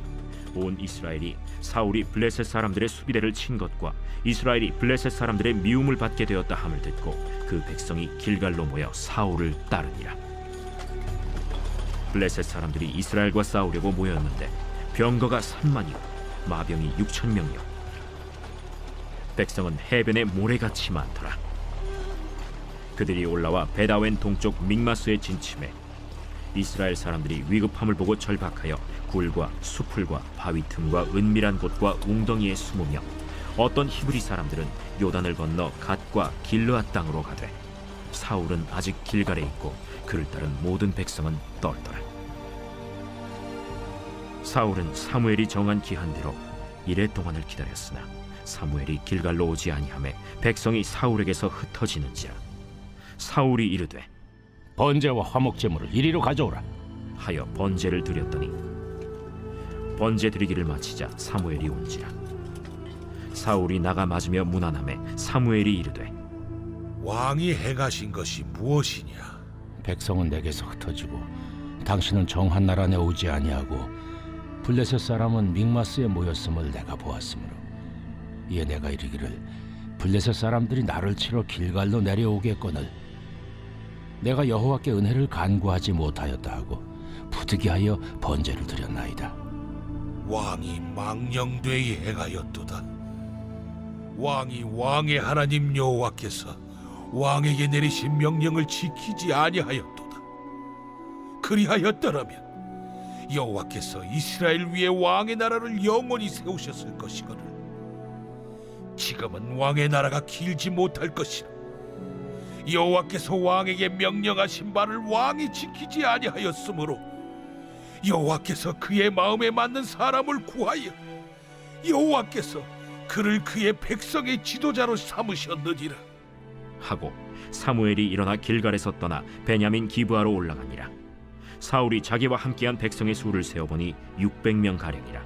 온 이스라엘이 사울이 블레셋 사람들의 수비대를 친 것과 이스라엘이 블레셋 사람들의 미움을 받게 되었다 함을 듣고 그 백성이 길갈로 모여 사울을 따르니라. 블레셋 사람들이 이스라엘과 싸우려고 모였는데 병거가 3만이요 마병이 6,000명이요 백성은 해변에 모래같이 많더라. 그들이 올라와 베다웬 동쪽 믹마스에 진침해 이스라엘 사람들이 위급함을 보고 절박하여 굴과 수풀과 바위 틈과 은밀한 곳과 웅덩이에 숨으며 어떤 히브리 사람들은 요단을 건너 갓과 길르앗 땅으로 가되 사울은 아직 길갈에 있고 그를 따른 모든 백성은 떨더라. 사울은 사무엘이 정한 기한대로 이레 동안을 기다렸으나 사무엘이 길갈로 오지 아니하매 백성이 사울에게서 흩어지는지라. 사울이 이르되 번제와 화목제물을 이리로 가져오라 하여 번제를 드렸더니 번제 드리기를 마치자 사무엘이 온지라. 사울이 나가 맞으며 문안하매 사무엘이 이르되 왕이 행하신 것이 무엇이냐? 백성은 내게서 흩어지고 당신은 정한 나라 안에 오지 아니하고 블레셋 사람은 믹마스에 모였음을 내가 보았으므로 이에 내가 이르기를 블레셋 사람들이 나를 치러 길갈로 내려오겠거늘 내가 여호와께 은혜를 간구하지 못하였다 하고 부득이하여 번제를 드렸나이다. 왕이 망령되이 행하였도다. 왕이 왕의 하나님 여호와께서 왕에게 내리신 명령을 지키지 아니하였도다. 그리하였더라면 여호와께서 이스라엘 위에 왕의 나라를 영원히 세우셨을 것이거늘 지금은 왕의 나라가 길지 못할 것이라. 여호와께서 왕에게 명령하신 바를 왕이 지키지 아니하였으므로 여호와께서 그의 마음에 맞는 사람을 구하여 여호와께서 그를 그의 백성의 지도자로 삼으셨느니라 하고 사무엘이 일어나 길갈에서 떠나 베냐민 기브아로 올라가니라. 사울이 자기와 함께한 백성의 수를 세어보니 600명 가량이라.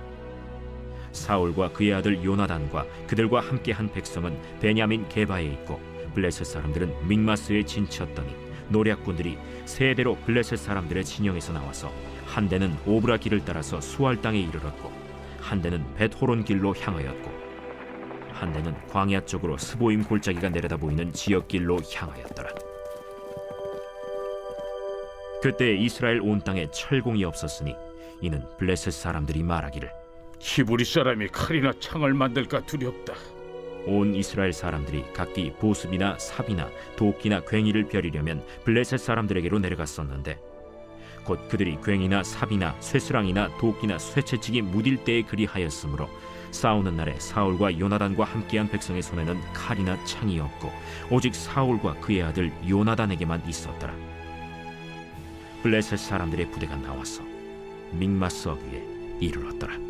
사울과 그의 아들 요나단과 그들과 함께한 백성은 베냐민 게바에 있고 블레셋 사람들은 믹마스에 진쳤더니 노략군들이 세 대로 블레셋 사람들의 진영에서 나와서 한 대는 오브라 길을 따라서 수알 땅에 이르렀고 한 대는 벳호론 길로 향하였고 한 대는 광야 쪽으로 스보임 골짜기가 내려다 보이는 지역길로 향하였더라. 그때 이스라엘 온 땅에 철공이 없었으니 이는 블레셋 사람들이 말하기를 히브리 사람이 칼이나 창을 만들까 두렵다. 온 이스라엘 사람들이 각기 보습이나 삽이나 도끼나 괭이를 벼리려면 블레셋 사람들에게로 내려갔었는데 곧 그들이 괭이나 삽이나 쇠스랑이나 도끼나 쇠채찍이 무딜 때에 그리하였으므로 싸우는 날에 사울과 요나단과 함께한 백성의 손에는 칼이나 창이 없고 오직 사울과 그의 아들 요나단에게만 있었더라. 블레셋 사람들의 부대가 나와서 믹마스 어귀에 이르렀더라.